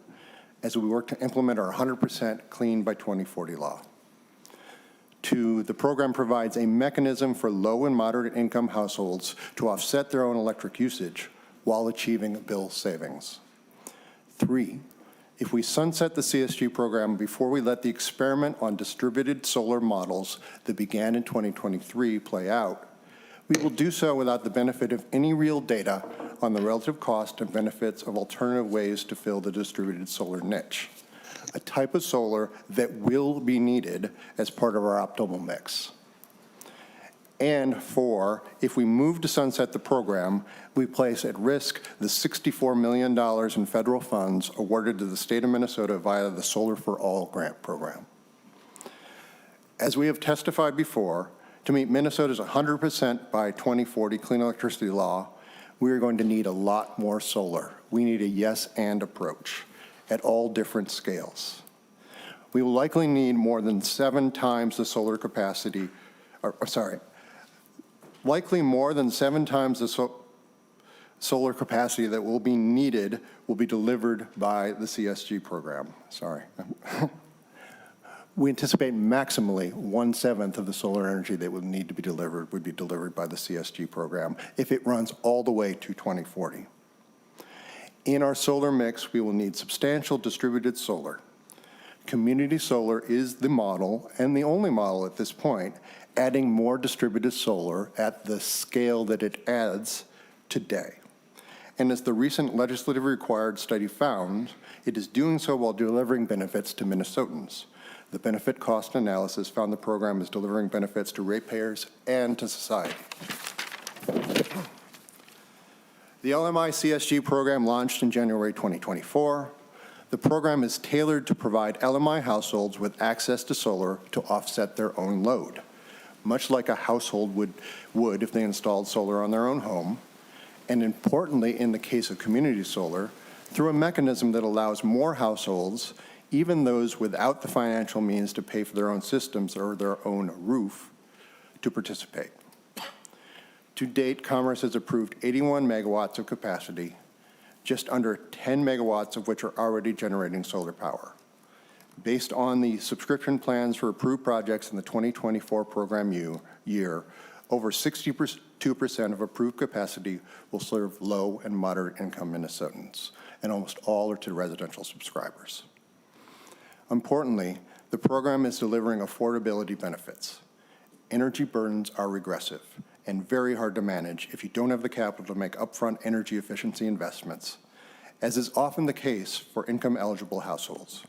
as we work to implement our 100% clean by 2040 law. Two, the program provides a mechanism for low and moderate income households to offset their own electric usage while achieving bill savings. Three, if we sunset the CSG program before we let the experiment on distributed solar models that began in 2023 play out, we will do so without the benefit of any real data on the relative cost and benefits of alternative ways to fill the distributed solar niche, a type of solar that will be needed as part of our optimal mix. And four, if we move to sunset the program, we place at risk the $64 million in federal funds awarded to the state of Minnesota via the Solar for All grant program. As we have testified before, to meet Minnesota's 100% by 2040 clean electricity law, we are going to need a lot more solar. We need a yes and approach at all different scales. We will likely need more than 7 times the solar capacity, likely more than 7 times the solar capacity that will be needed will be delivered by the CSG program. We anticipate maximally 1/7 of the solar energy that would need to be delivered would be delivered by the CSG program if it runs all the way to 2040. In our solar mix, we will need substantial distributed solar. Community solar is the model, and the only model at this point, adding more distributed solar at the scale that it adds today. And as the recent legislative required study found, it is doing so while delivering benefits to Minnesotans. The benefit cost analysis found the program is delivering benefits to ratepayers and to society. The LMI CSG program launched in January 2024. The program is tailored to provide LMI households with access to solar to offset their own load, much like a household would if they installed solar on their own home, and importantly, in the case of community solar, through a mechanism that allows more households, even those without the financial means to pay for their own systems or their own roof, to participate. To date, Commerce has approved 81 megawatts of capacity, just under 10 megawatts of which are already generating solar power. Based on the subscription plans for approved projects in the 2024 program year, over 62% of approved capacity will serve low and moderate income Minnesotans, and almost all are to residential subscribers. Importantly, the program is delivering affordability benefits. Energy burdens are regressive and very hard to manage if you don't have the capital to make upfront energy efficiency investments, as is often the case for income-eligible households.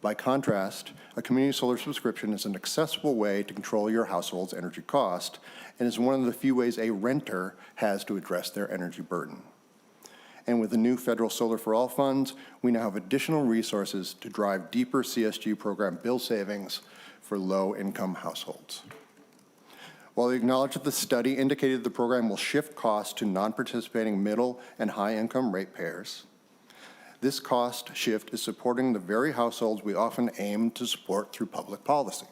By contrast, a community solar subscription is an accessible way to control your household's energy cost and is one of the few ways a renter has to address their energy burden. And with the new federal Solar for All funds, we now have additional resources to drive deeper CSG program bill savings for low-income households. While we acknowledge that the study indicated the program will shift costs to non-participating middle and high-income ratepayers, This cost shift is supporting the very households we often aim to support through public policy.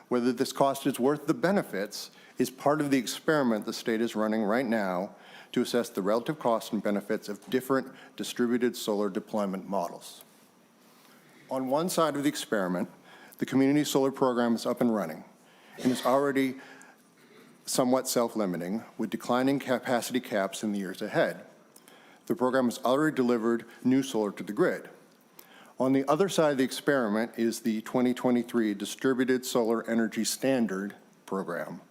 Whether this cost is worth the benefits is part of the experiment the state is running right now to assess the relative costs and benefits of different distributed solar deployment models. On one side of the experiment, the community solar program is up and running and is already somewhat self-limiting with declining capacity caps in the years ahead. The program has already delivered new solar to the grid. On the other side of the experiment is the 2023 Distributed Solar Energy Standard program.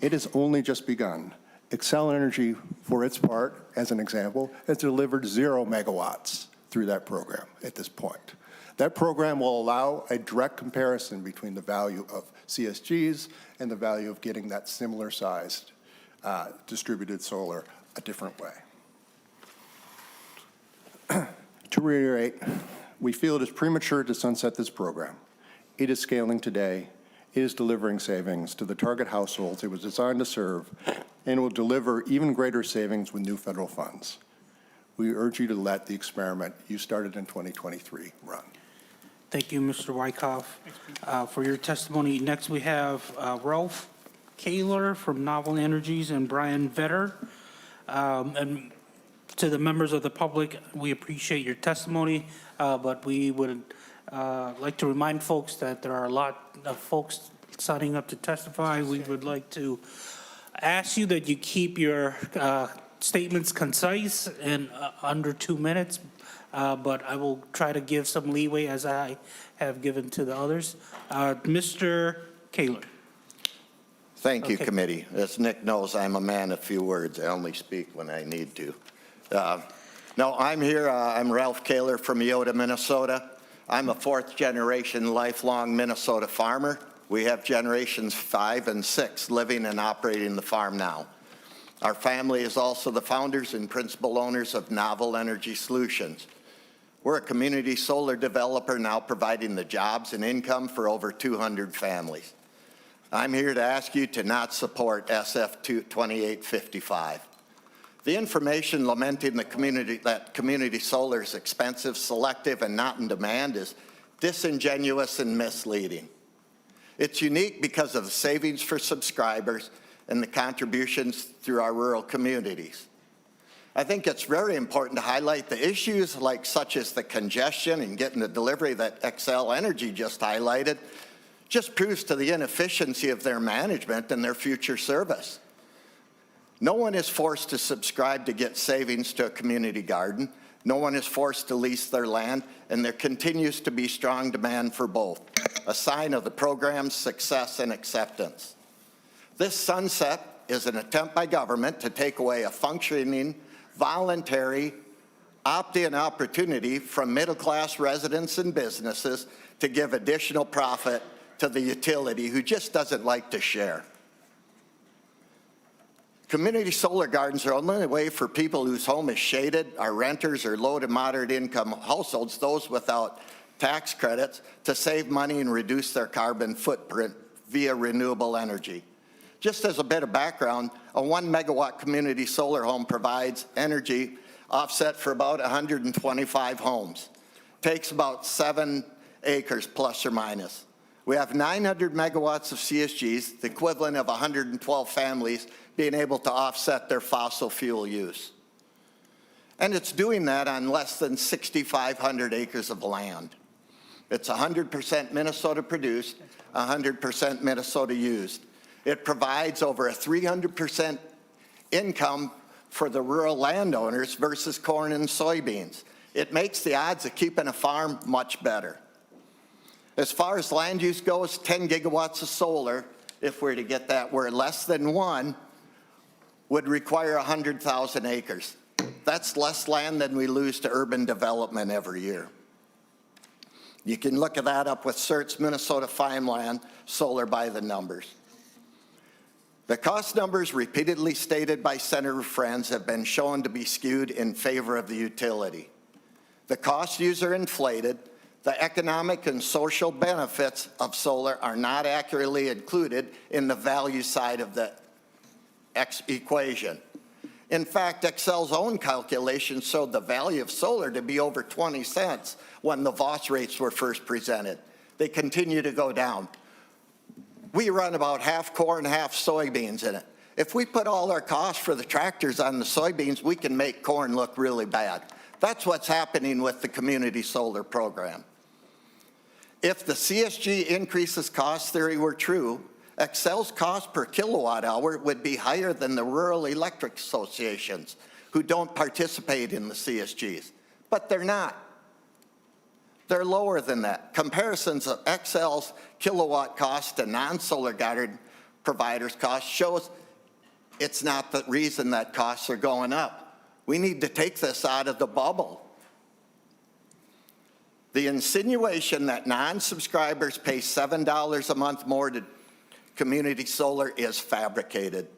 It has only just begun. Xcel Energy, for its part, as an example, has delivered 0 megawatts through that program at this point. That program will allow a direct comparison between the value of CSGs and the value of getting that similar sized distributed solar a different way. To reiterate, we feel it is premature to sunset this program. It is scaling today. It is delivering savings to the target households it was designed to serve, and will deliver even greater savings with new federal funds. We urge you to let the experiment you started in 2023 run. Thank you, Mr. Wyckoff, for your testimony. Next, we have Ralph Kaler from Novel Energies and Brian Vetter. And to the members of the public, we appreciate your testimony, but we would like to remind folks that there are a lot of folks signing up to testify. We would like to ask you that you keep your statements concise and under 2 minutes, but I will try to give some leeway as I have given to the others. Mr. Kaler. Thank you, Okay. committee. As Nick knows, I'm a man of few words. I only speak when I need to. No, I'm here. I'm Ralph Kaler from Eota, Minnesota. I'm a 4th-generation lifelong Minnesota farmer. We have generations 5 and 6 living and operating the farm now. Our family is also the founders and principal owners of Novel Energy Solutions. We're a community solar developer now providing the jobs and income for over 200 families. I'm here to ask you to not support SF 2855. The information lamenting the community that community solar is expensive, selective, and not in demand is disingenuous and misleading. It's unique because of the savings for subscribers and the contributions through our rural communities. I think it's very important to highlight the issues such as the congestion and getting the delivery that Xcel Energy just highlighted just proves to the inefficiency of their management and their future service. No one is forced to subscribe to get savings to a community garden. No one is forced to lease their land, and there continues to be strong demand for both, a sign of the program's success and acceptance. This sunset is an attempt by government to take away a functioning, voluntary, opt-in opportunity from middle-class residents and businesses to give additional profit to the utility who just doesn't like to share. Community solar gardens are only a way for people whose home is shaded, are renters or low to moderate income households, those without tax credits, to save money and reduce their carbon footprint via renewable energy. Just as a bit of background, a 1 megawatt community solar home provides energy offset for about 125 homes. Takes about 7 acres plus or minus. We have 900 megawatts of CSGs, the equivalent of 112 families being able to offset their fossil fuel use. And it's doing that on less than 6,500 acres of land. It's 100% Minnesota produced, 100% Minnesota used. It provides over a 300% income for the rural landowners versus corn and soybeans. It makes the odds of keeping a farm much better. As far as land use goes, 10 gigawatts of solar, if we're to get that, where less than 1 would require 100,000 acres. That's less land than we lose to urban development every year. You can look at that up with CERT's Minnesota Farmland Solar by the numbers. The cost numbers repeatedly stated by Senator Frentz have been shown to be skewed in favor of the utility. The cost views are inflated. The economic and social benefits of solar are not accurately included in the value side of the equation. In fact, Excel's own calculations showed the value of solar to be over 20 cents when the VOS rates were first presented. They continue to go down. We run about half corn, half soybeans in it. If we put all our costs for the tractors on the soybeans, we can make corn look really bad. That's what's happening with the community solar program. If the CSG increases cost theory were true, Excel's cost per kilowatt hour would be higher than the rural electric associations who don't participate in the CSGs. But they're not. They're lower than that. Comparisons of Excel's kilowatt cost to non-solar guarded providers' cost shows it's not the reason that costs are going up. We need to take this out of the bubble. The insinuation that non-subscribers pay $7 a month more to community solar is fabricated.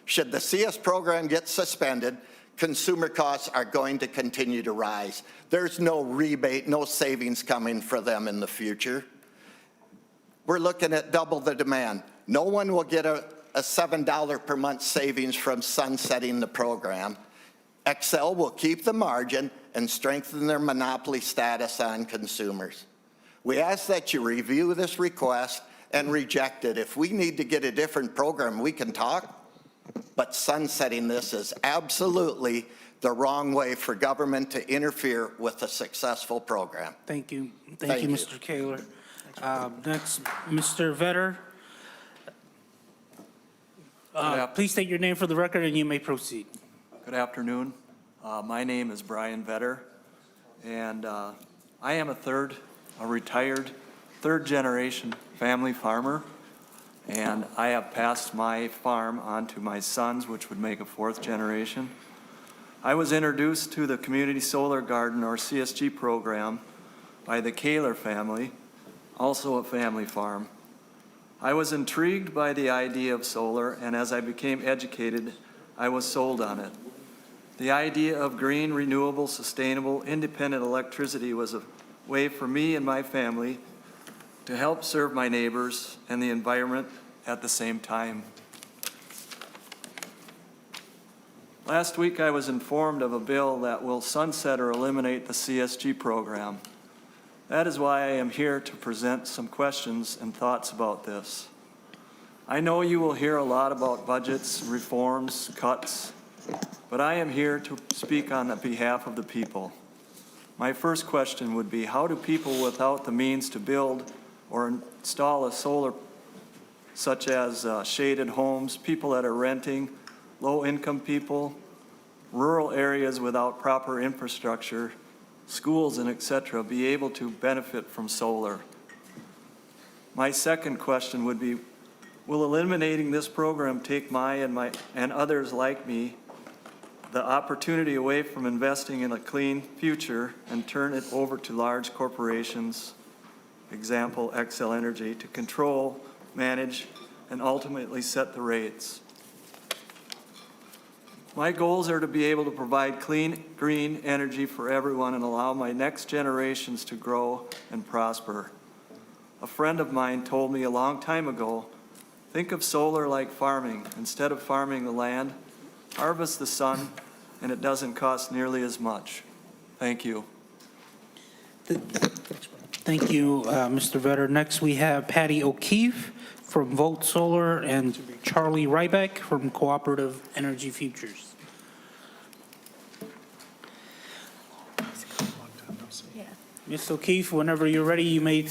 Should the CS program get suspended, consumer costs are going to continue to rise. There's no rebate, no savings coming for them in the future. We're looking at double the demand. No one will get a $7 per month savings from sunsetting the program. Excel will keep the margin and strengthen their monopoly status on consumers. We ask that you review this request and reject it. If we need to get a different program, we can talk, but sunsetting this is absolutely the wrong way for government to interfere with a successful program. Thank you. Thank you, Mr. Kaler. Next, Mr. Vetter. Please state your name for the record and you may proceed. Good afternoon. My name is Brian Vetter, and I am a retired third-generation family farmer, and I have passed my farm on to my sons, which would make a fourth generation. I was introduced to the Community Solar Garden, or CSG program, by the Kaler family, also a family farm. I was intrigued by the idea of solar, and as I became educated, I was sold on it. The idea of green, renewable, sustainable, independent electricity was a way for me and my family to help serve my neighbors and the environment at the same time. Last week, I was informed of a bill that will sunset or eliminate the CSG program. That is why I am here to present some questions and thoughts about this. I know you will hear a lot about budgets, reforms, cuts, but I am here to speak on behalf of the people. My first question would be, how do people without the means to build or install a solar, such as shaded homes, people that are renting, low-income people, rural areas without proper infrastructure, schools and et cetera, be able to benefit from solar? My second question would be, will eliminating this program take my and others like me the opportunity away from investing in a clean future and turn it over to large corporations, example, Xcel Energy, to control, manage, and ultimately set the rates? My goals are to be able to provide clean, green energy for everyone and allow my next generations to grow and prosper. A friend of mine told me a long time ago, think of solar like farming. Instead of farming the land, harvest the sun, and it doesn't cost nearly as much. Thank you. Thank you, Mr. Vetter. Next, we have Patty O'Keefe from Vote Solar and Charlie Ryback from Cooperative Energy Futures. Ms. O'Keefe, whenever you're ready, you may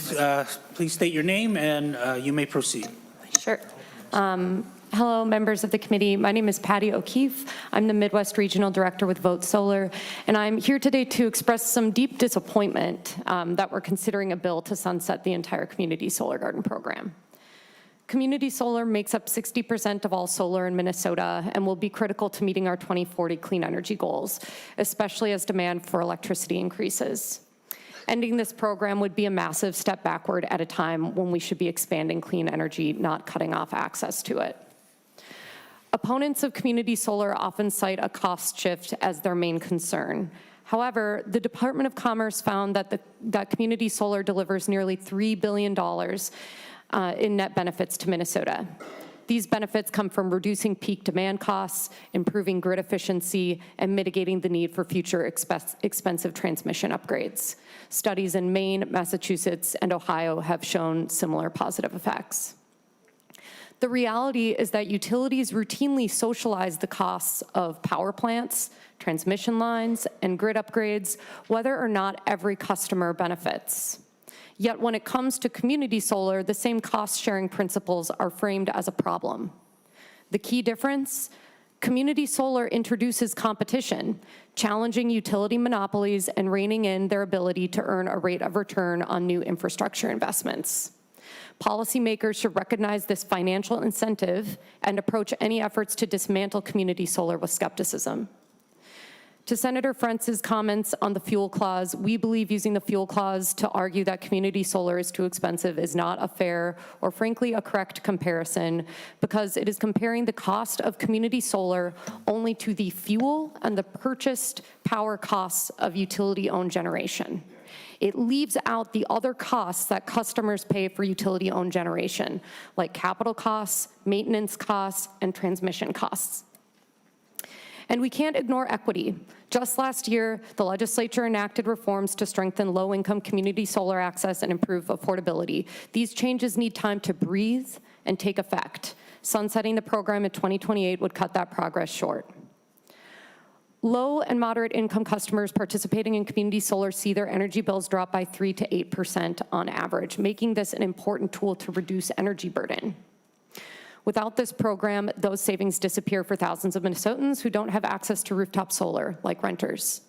please state your name and you may proceed. Sure. Hello, members of the committee. My name is Patty O'Keefe. I'm the Midwest Regional Director with Vote Solar, and I'm here today to express some deep disappointment that we're considering a bill to sunset the entire Community Solar Garden program. Community solar makes up 60% of all solar in Minnesota and will be critical to meeting our 2040 clean energy goals, especially as demand for electricity increases. Ending this program would be a massive step backward at a time when we should be expanding clean energy, not cutting off access to it. Opponents of community solar often cite a cost shift as their main concern. However, the Department of Commerce found that community solar delivers nearly $3 billion in net benefits to Minnesota. These benefits come from reducing peak demand costs, improving grid efficiency, and mitigating the need for future expensive transmission upgrades. Studies in Maine, Massachusetts, and Ohio have shown similar positive effects. The reality is that utilities routinely socialize the costs of power plants, transmission lines, and grid upgrades, whether or not every customer benefits. Yet when it comes to community solar, the same cost-sharing principles are framed as a problem. The key difference? Community solar introduces competition, challenging utility monopolies and reining in their ability to earn a rate of return on new infrastructure investments. Policymakers should recognize this financial incentive and approach any efforts to dismantle community solar with skepticism. To Senator Frentz's comments on the fuel clause, we believe using the fuel clause to argue that community solar is too expensive is not a fair or frankly a correct comparison, because it is comparing the cost of community solar only to the fuel and the purchased power costs of utility-owned generation. It leaves out the other costs that customers pay for utility-owned generation, like capital costs, maintenance costs, and transmission costs. And we can't ignore equity. Just last year, the legislature enacted reforms to strengthen low-income community solar access and improve affordability. These changes need time to breathe and take effect. Sunsetting the program in 2028 would cut that progress short. Low and moderate income customers participating in community solar see their energy bills drop by 3 to 8% on average, making this an important tool to reduce energy burden. Without this program, those savings disappear for thousands of Minnesotans who don't have access to rooftop solar, like renters.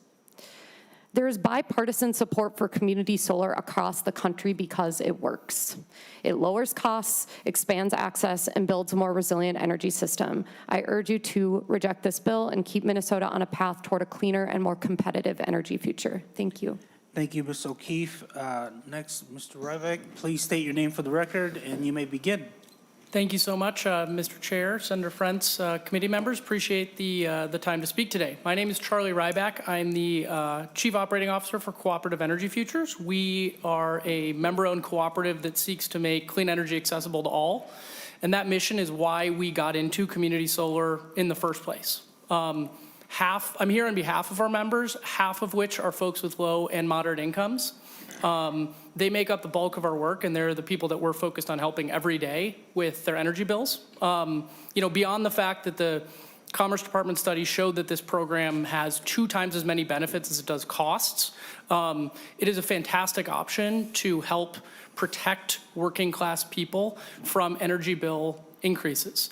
There is bipartisan support for community solar across the country because it works. It lowers costs, expands access, and builds a more resilient energy system. I urge you to reject this bill and keep Minnesota on a path toward a cleaner and more competitive energy future. Thank you. Thank you, Ms. O'Keefe. Next, Mr. Ryback, please state your name for the record, and you may begin. Thank you so much, Mr. Chair, Senator Frentz, committee members. Appreciate the time to speak today. My name is Charlie Ryback. I'm the Chief Operating Officer for Cooperative Energy Futures. We are a member-owned cooperative that seeks to make clean energy accessible to all. And that mission is why we got into community solar in the first place. I'm here on behalf of our members, half of which are folks with low and moderate incomes. They make up the bulk of our work, and they're the people that we're focused on helping every day with their energy bills. Beyond the fact that the Commerce Department study showed that this program has 2 times as many benefits as it does costs, it is a fantastic option to help protect working class people from energy bill increases.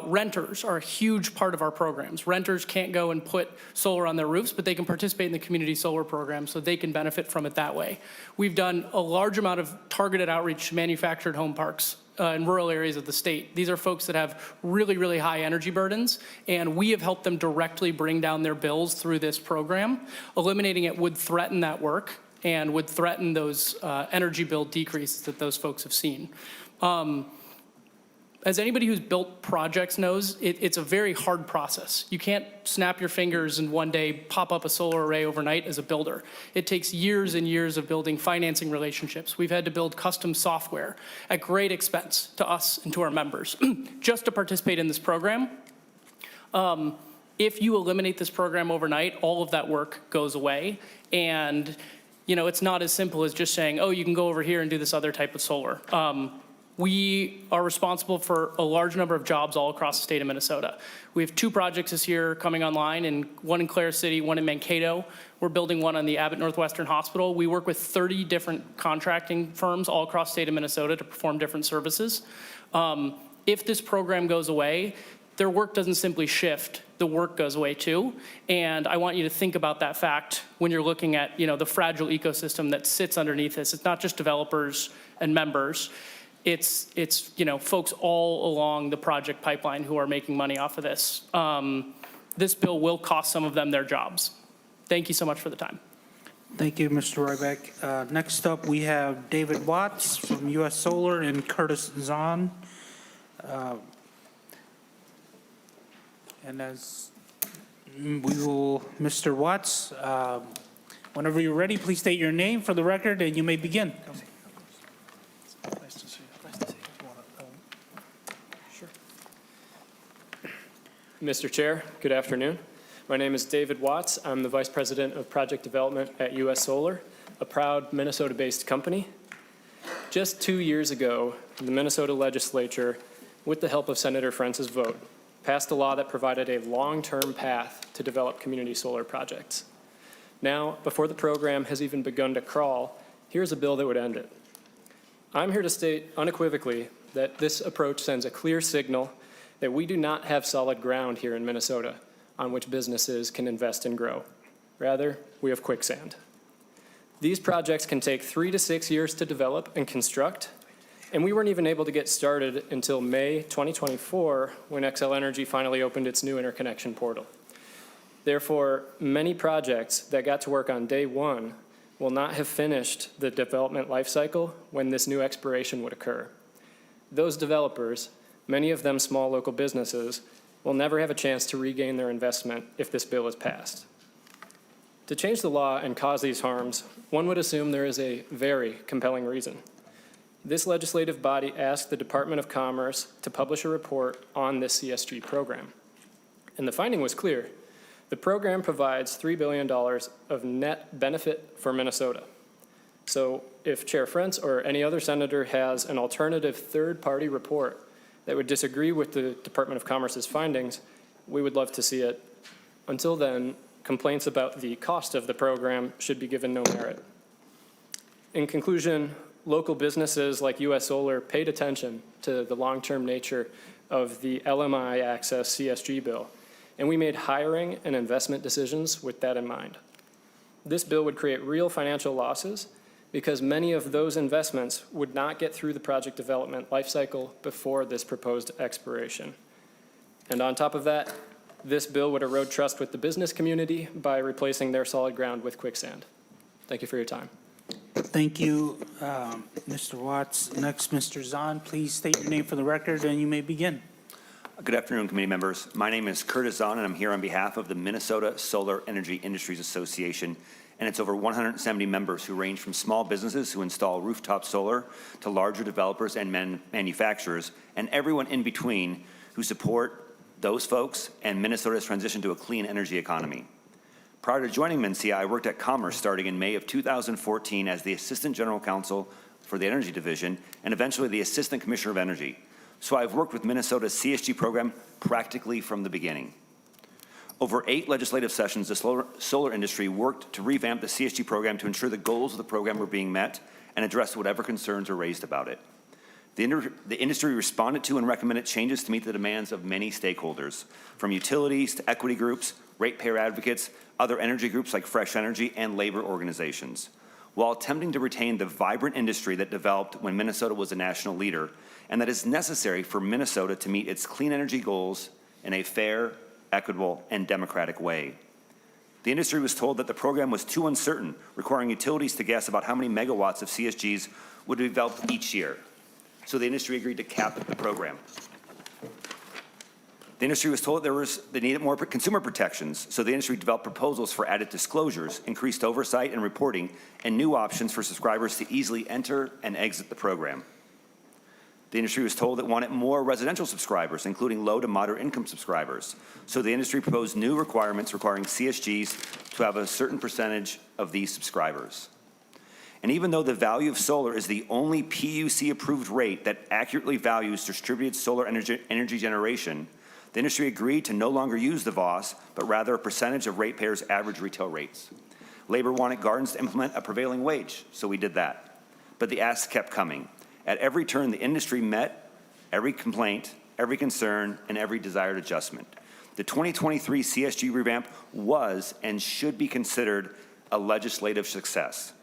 Renters are a huge part of our programs. Renters can't go and put solar on their roofs, but they can participate in the community solar program so they can benefit from it that way. We've done a large amount of targeted outreach to manufactured home parks in rural areas of the state. These are folks that have really, really high energy burdens, and we have helped them directly bring down their bills through this program. Eliminating it would threaten that work and would threaten those energy bill decreases that those folks have seen. As anybody who's built projects knows, it's a very hard process. You can't snap your fingers and one day pop up a solar array overnight as a builder. It takes years and years of building financing relationships. We've had to build custom software at great expense to us and to our members just to participate in this program. If you eliminate this program overnight, all of that work goes away. And it's not as simple as just saying, oh, you can go over here and do this other type of solar. We are responsible for a large number of jobs all across the state of Minnesota. We have 2 projects this year coming online, and one in Clare City, one in Mankato. We're building one on the Abbott Northwestern Hospital. We work with 30 different contracting firms all across the state of Minnesota to perform different services. If this program goes away, their work doesn't simply shift, the work goes away too. And I want you to think about that fact when you're looking at the fragile ecosystem that sits underneath this. It's not just developers and members. It's folks all along the project pipeline who are making money off of this. This bill will cost some of them their jobs. Thank you so much for the time. Thank you, Mr. Ryback. Next up, we have David Watts from U.S. Solar and Curtis Zahn. And as we will, Mr. Watts, whenever you're ready, please state your name for the record and you may begin. Nice to see you. Nice to see you. Sure. Mr. Chair, good afternoon. My name is David Watts. I'm the Vice President of Project Development at US Solar, a proud Minnesota-based company. Just 2 years ago, the Minnesota Legislature, with the help of Senator Frentz's vote, passed a law that provided a long-term path to develop community solar projects. Now, before the program has even begun to crawl, here's a bill that would end it. I'm here to state unequivocally that this approach sends a clear signal that we do not have solid ground here in Minnesota on which businesses can invest and grow. Rather, we have quicksand. These projects can take 3 to 6 years to develop and construct, and we weren't even able to get started until May 2024 when Xcel Energy finally opened its new interconnection portal. Therefore, many projects that got to work on day one will not have finished the development life cycle when this new expiration would occur. Those developers, many of them small local businesses, will never have a chance to regain their investment if this bill is passed. To change the law and cause these harms, one would assume there is a very compelling reason. This legislative body asked the Department of Commerce to publish a report on this CSG program. And the finding was clear. The program provides $3 billion of net benefit for Minnesota. So if Chair Frentz or any other senator has an alternative third-party report that would disagree with the Department of Commerce's findings, we would love to see it. Until then, complaints about the cost of the program should be given no merit. In conclusion, local businesses like US Solar paid attention to the long-term nature of the LMI Access CSG bill, and we made hiring and investment decisions with that in mind. This bill would create real financial losses because many of those investments would not get through the project development lifecycle before this proposed expiration. And on top of that, this bill would erode trust with the business community by replacing their solid ground with quicksand. Thank you for your time. Thank you, Mr. Watts. Next, Mr. Zahn, please state your name for the record and you may begin. Good afternoon, committee members. My name is Curtis Zahn, and I'm here on behalf of the Minnesota Solar Energy Industries Association and its over 170 members who range from small businesses who install rooftop solar to larger developers and manufacturers and everyone in between who support those folks and Minnesota's transition to a clean energy economy. Prior to joining MNCI, I worked at Commerce starting in May of 2014 as the Assistant General Counsel for the Energy Division and eventually the Assistant Commissioner of Energy. So I've worked with Minnesota's CSG program practically from the beginning. Over 8 legislative sessions, the solar industry worked to revamp the CSG program to ensure the goals of the program were being met and address whatever concerns were raised about it. The industry responded to and recommended changes to meet the demands of many stakeholders, from utilities to equity groups, ratepayer advocates, other energy groups like Fresh Energy, and labor organizations, while attempting to retain the vibrant industry that developed when Minnesota was a national leader and that is necessary for Minnesota to meet its clean energy goals in a fair, equitable, and democratic way. The industry was told that the program was too uncertain, requiring utilities to guess about how many megawatts of CSGs would be developed each year. So the industry agreed to cap the program. The industry was told they needed more consumer protections, so the industry developed proposals for added disclosures, increased oversight and reporting, and new options for subscribers to easily enter and exit the program. The industry was told it wanted more residential subscribers, including low to moderate income subscribers. So the industry proposed new requirements requiring CSGs to have a certain percentage of these subscribers. And even though the value of solar is the only PUC-approved rate that accurately values distributed solar energy generation, the industry agreed to no longer use the VOS, but rather a percentage of ratepayers' average retail rates. Labor wanted gardens to implement a prevailing wage, so we did that. But the asks kept coming. At every turn, the industry met every complaint, every concern, and every desired adjustment. The 2023 CSG revamp was and should be considered a legislative success.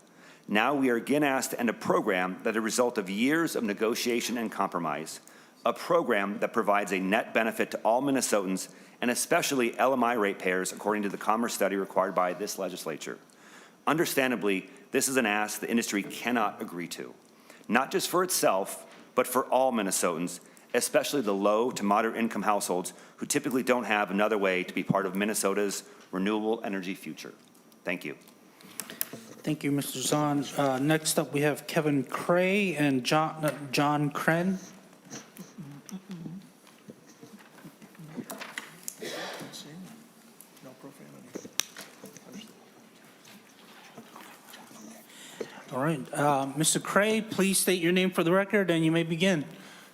Now we are again asked to end a program that is a result of years of negotiation and compromise, a program that provides a net benefit to all Minnesotans and especially LMI ratepayers, according to the Commerce study required by this legislature. Understandably, this is an ask the industry cannot agree to, not just for itself, but for all Minnesotans, especially the low to moderate income households who typically don't have another way to be part of Minnesota's renewable energy future. Thank you. Thank you, Mr. Zahn. Next up, we have Kevin Cray and John Kren. All right. Mr. Cray, please state your name for the record, and you may begin.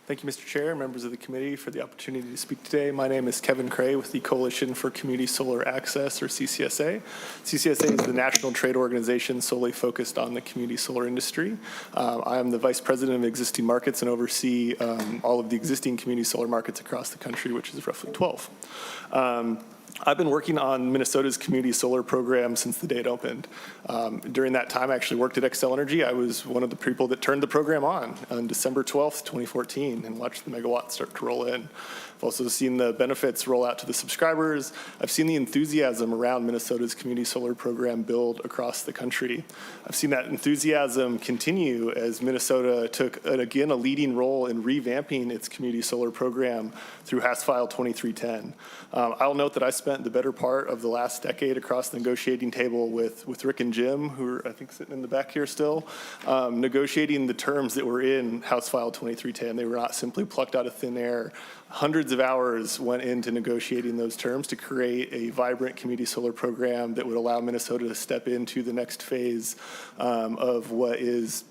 Thank you, Mr. Chair, members of the committee, for the opportunity to speak today. My name is Kevin Cray with the Coalition for Community Solar Access, or CCSA. CCSA is the national trade organization solely focused on the community solar industry. I am the vice president of existing markets and oversee all of the existing community solar markets across the country, which is roughly 12. I've been working on Minnesota's community solar program since the day it opened. During that time, I actually worked at Xcel Energy. I was one of the people that turned the program on December 12th, 2014, and watched the megawatts start to roll in. I've also seen the benefits roll out to the subscribers. I've seen the enthusiasm around Minnesota's community solar program build across the country. I've seen that enthusiasm continue as Minnesota took, again, a leading role in revamping its community solar program through House File 2310. I'll note that I spent the better part of the last decade across the negotiating table with Rick and Jim, who are, I think, sitting in the back here still, negotiating the terms that were in House File 2310. They were not simply plucked out of thin air. Hundreds of hours went into negotiating those terms to create a vibrant community solar program that would allow Minnesota to step into the next phase of what is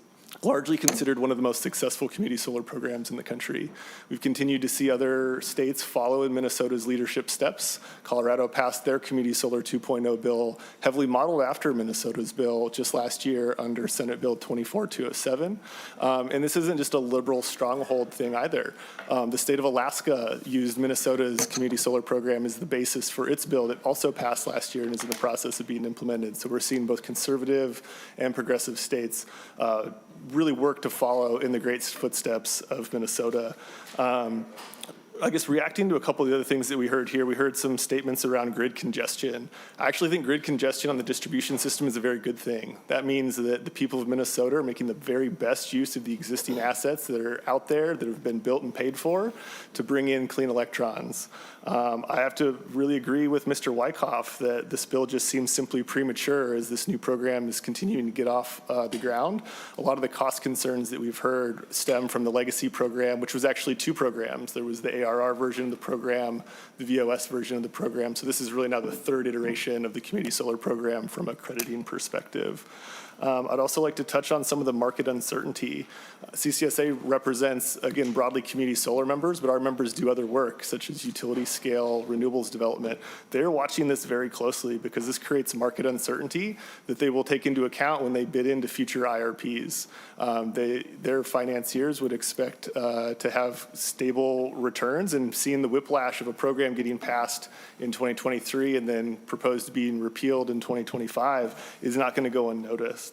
largely considered one of the most successful community solar programs in the country. We've continued to see other states follow in Minnesota's leadership steps. Colorado passed their Community Solar 2.0 bill, heavily modeled after Minnesota's bill just last year under Senate Bill 24207. And this isn't just a liberal stronghold thing either. The state of Alaska used Minnesota's community solar program as the basis for its bill that also passed last year and is in the process of being implemented. So we're seeing both conservative and progressive states really work to follow in the great footsteps of Minnesota. I guess reacting to a couple of the other things that we heard here, we heard some statements around grid congestion. I actually think grid congestion on the distribution system is a very good thing. That means that the people of Minnesota are making the very best use of the existing assets that are out there that have been built and paid for to bring in clean electrons. I have to really agree with Mr. Wyckoff that this bill just seems simply premature as this new program is continuing to get off the ground. A lot of the cost concerns that we've heard stem from the legacy program, which was actually two programs. There was the ARR version of the program, the VOS version of the program. So this is really now the third iteration of the community solar program from a crediting perspective. I'd also like to touch on some of the market uncertainty. CCSA represents, again, broadly community solar members, but our members do other work, such as utility scale, renewables development. They're watching this very closely because this creates market uncertainty that they will take into account when they bid into future IRPs. Their financiers would expect to have stable returns, and seeing the whiplash of a program getting passed in 2023 and then proposed to being repealed in 2025 is not going to go unnoticed.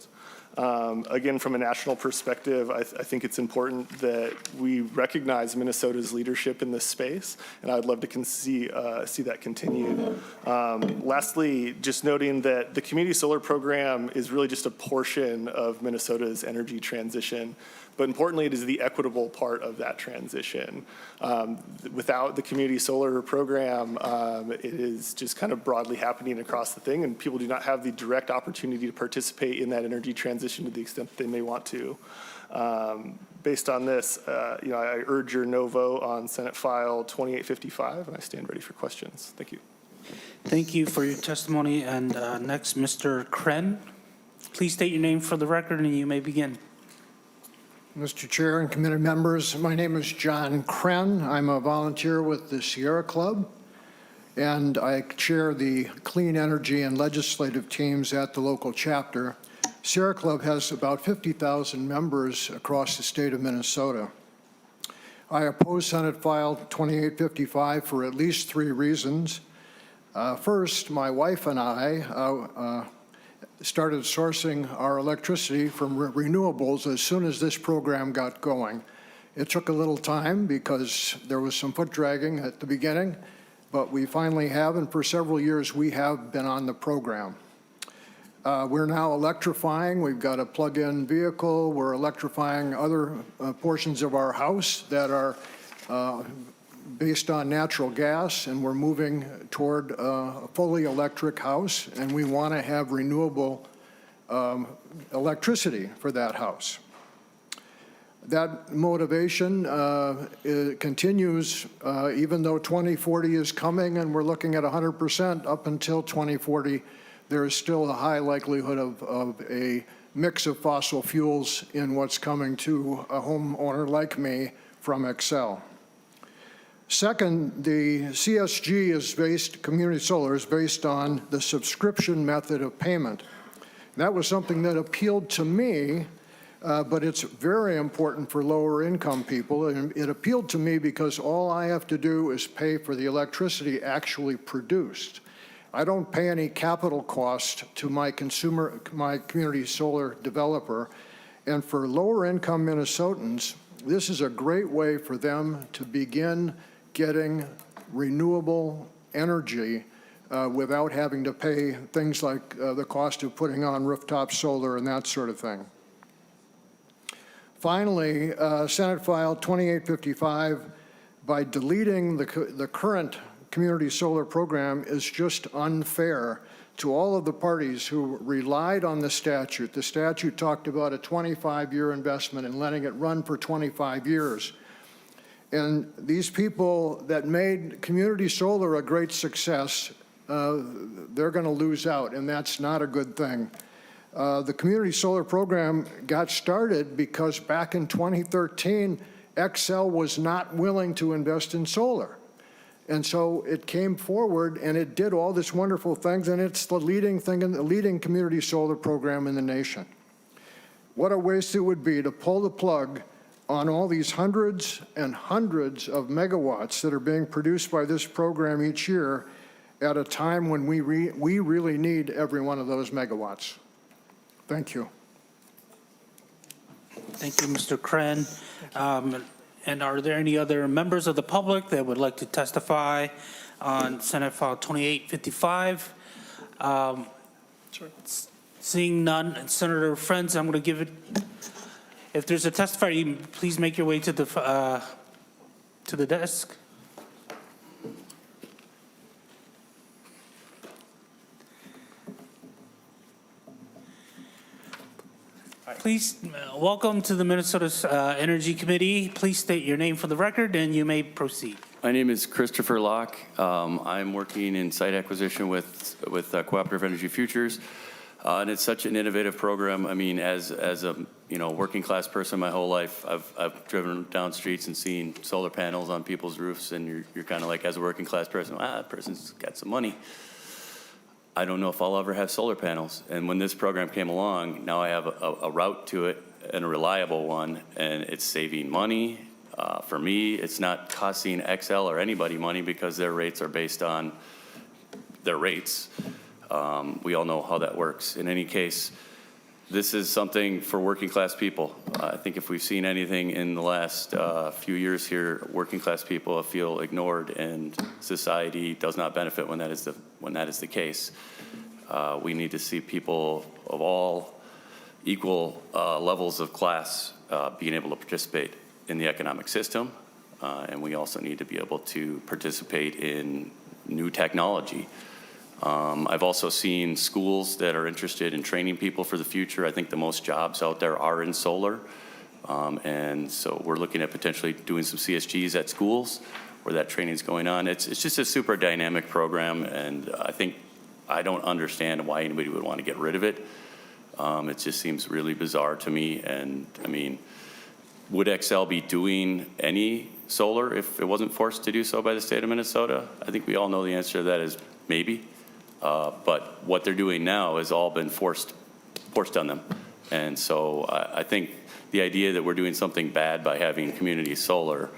Again, from a national perspective, I think it's important that we recognize Minnesota's leadership in this space, and I'd love to see that continue. Lastly, just noting that the community solar program is really just a portion of Minnesota's energy transition, but importantly, it is the equitable part of that transition. Without the community solar program, it is just kind of broadly happening across the thing, and people do not have the direct opportunity to participate in that energy transition to the extent that they may want to. Based on this, I urge your no vote on Senate File 2855, and I stand ready for questions. Thank you. Thank you for your testimony. And next, Mr. Kren. Please state your name for the record, and you may begin. Mr. Chair and committee members, my name is John Kren. I'm a volunteer with the Sierra Club, and I chair the clean energy and legislative teams at the local chapter. Sierra Club has about 50,000 members across the state of Minnesota. I oppose Senate File 2855 for at least 3 reasons. First, my wife and I started sourcing our electricity from renewables as soon as this program got going. It took a little time because there was some foot dragging at the beginning, but we finally have, and for several years we have been on the program. We're now electrifying. We've got a plug-in vehicle. We're electrifying other portions of our house that are based on natural gas, and we're moving toward a fully electric house, and we want to have renewable electricity for that house. That motivation continues even though 2040 is coming and we're looking at 100% up until 2040. There is still a high likelihood of a mix of fossil fuels in what's coming to a homeowner like me from Xcel. Second, the CSG is based, community solar is based on the subscription method of payment. That was something that appealed to me, but it's very important for lower income people. And it appealed to me because all I have to do is pay for the electricity actually produced. I don't pay any capital cost to my community solar developer. And for lower income Minnesotans, this is a great way for them to begin getting renewable energy without having to pay things like the cost of putting on rooftop solar and that sort of thing. Finally, Senate File 2855, by deleting the current community solar program, is just unfair to all of the parties who relied on the statute. The statute talked about a 25-year investment and letting it run for 25 years. And these people that made community solar a great success, they're going to lose out, and that's not a good thing. The community solar program got started because back in 2013, Xcel was not willing to invest in solar. And so it came forward and it did all this wonderful things, and it's the leading thing in the leading community solar program in the nation. What a waste it would be to pull the plug on all these hundreds and hundreds of megawatts that are being produced by this program each year at a time when we really need every one of those megawatts. Thank you. Thank you, Mr. Kren. And are there any other members of the public that would like to testify on Senate File 2855? Sure. Seeing none, Senator Frentz, I'm going to give it. If there's a testifier, please make your way to the desk. Please, welcome to the Minnesota Energy Committee. Please state your name for the record and you may proceed. My name is Christopher Locke. I'm working in site acquisition with Cooperative Energy Futures. And it's such an innovative program. I mean, as a working class person my whole life, I've driven down streets and seen solar panels on people's roofs, and you're kind of like, as a working class person, that person's got some money. I don't know if I'll ever have solar panels. And when this program came along, now I have a route to it, and a reliable one, and it's saving money. For me, it's not costing Xcel or anybody money because their rates are based on their rates. We all know how that works. In any case, this is something for working class people. I think if we've seen anything in the last few years here, working class people feel ignored, and society does not benefit when that is the case. We need to see people of all equal levels of class being able to participate in the economic system, and we also need to be able to participate in new technology. I've also seen schools that are interested in training people for the future. I think the most jobs out there are in solar. And so we're looking at potentially doing some CSGs at schools where that training is going on. It's just a super dynamic program, and I don't understand why anybody would want to get rid of it. It just seems really bizarre to me. And I mean, would Xcel be doing any solar if it wasn't forced to do so by the state of Minnesota? I think we all know the answer to that is maybe. But what they're doing now has all been forced on them. And so I think the idea that we're doing something bad by having community solar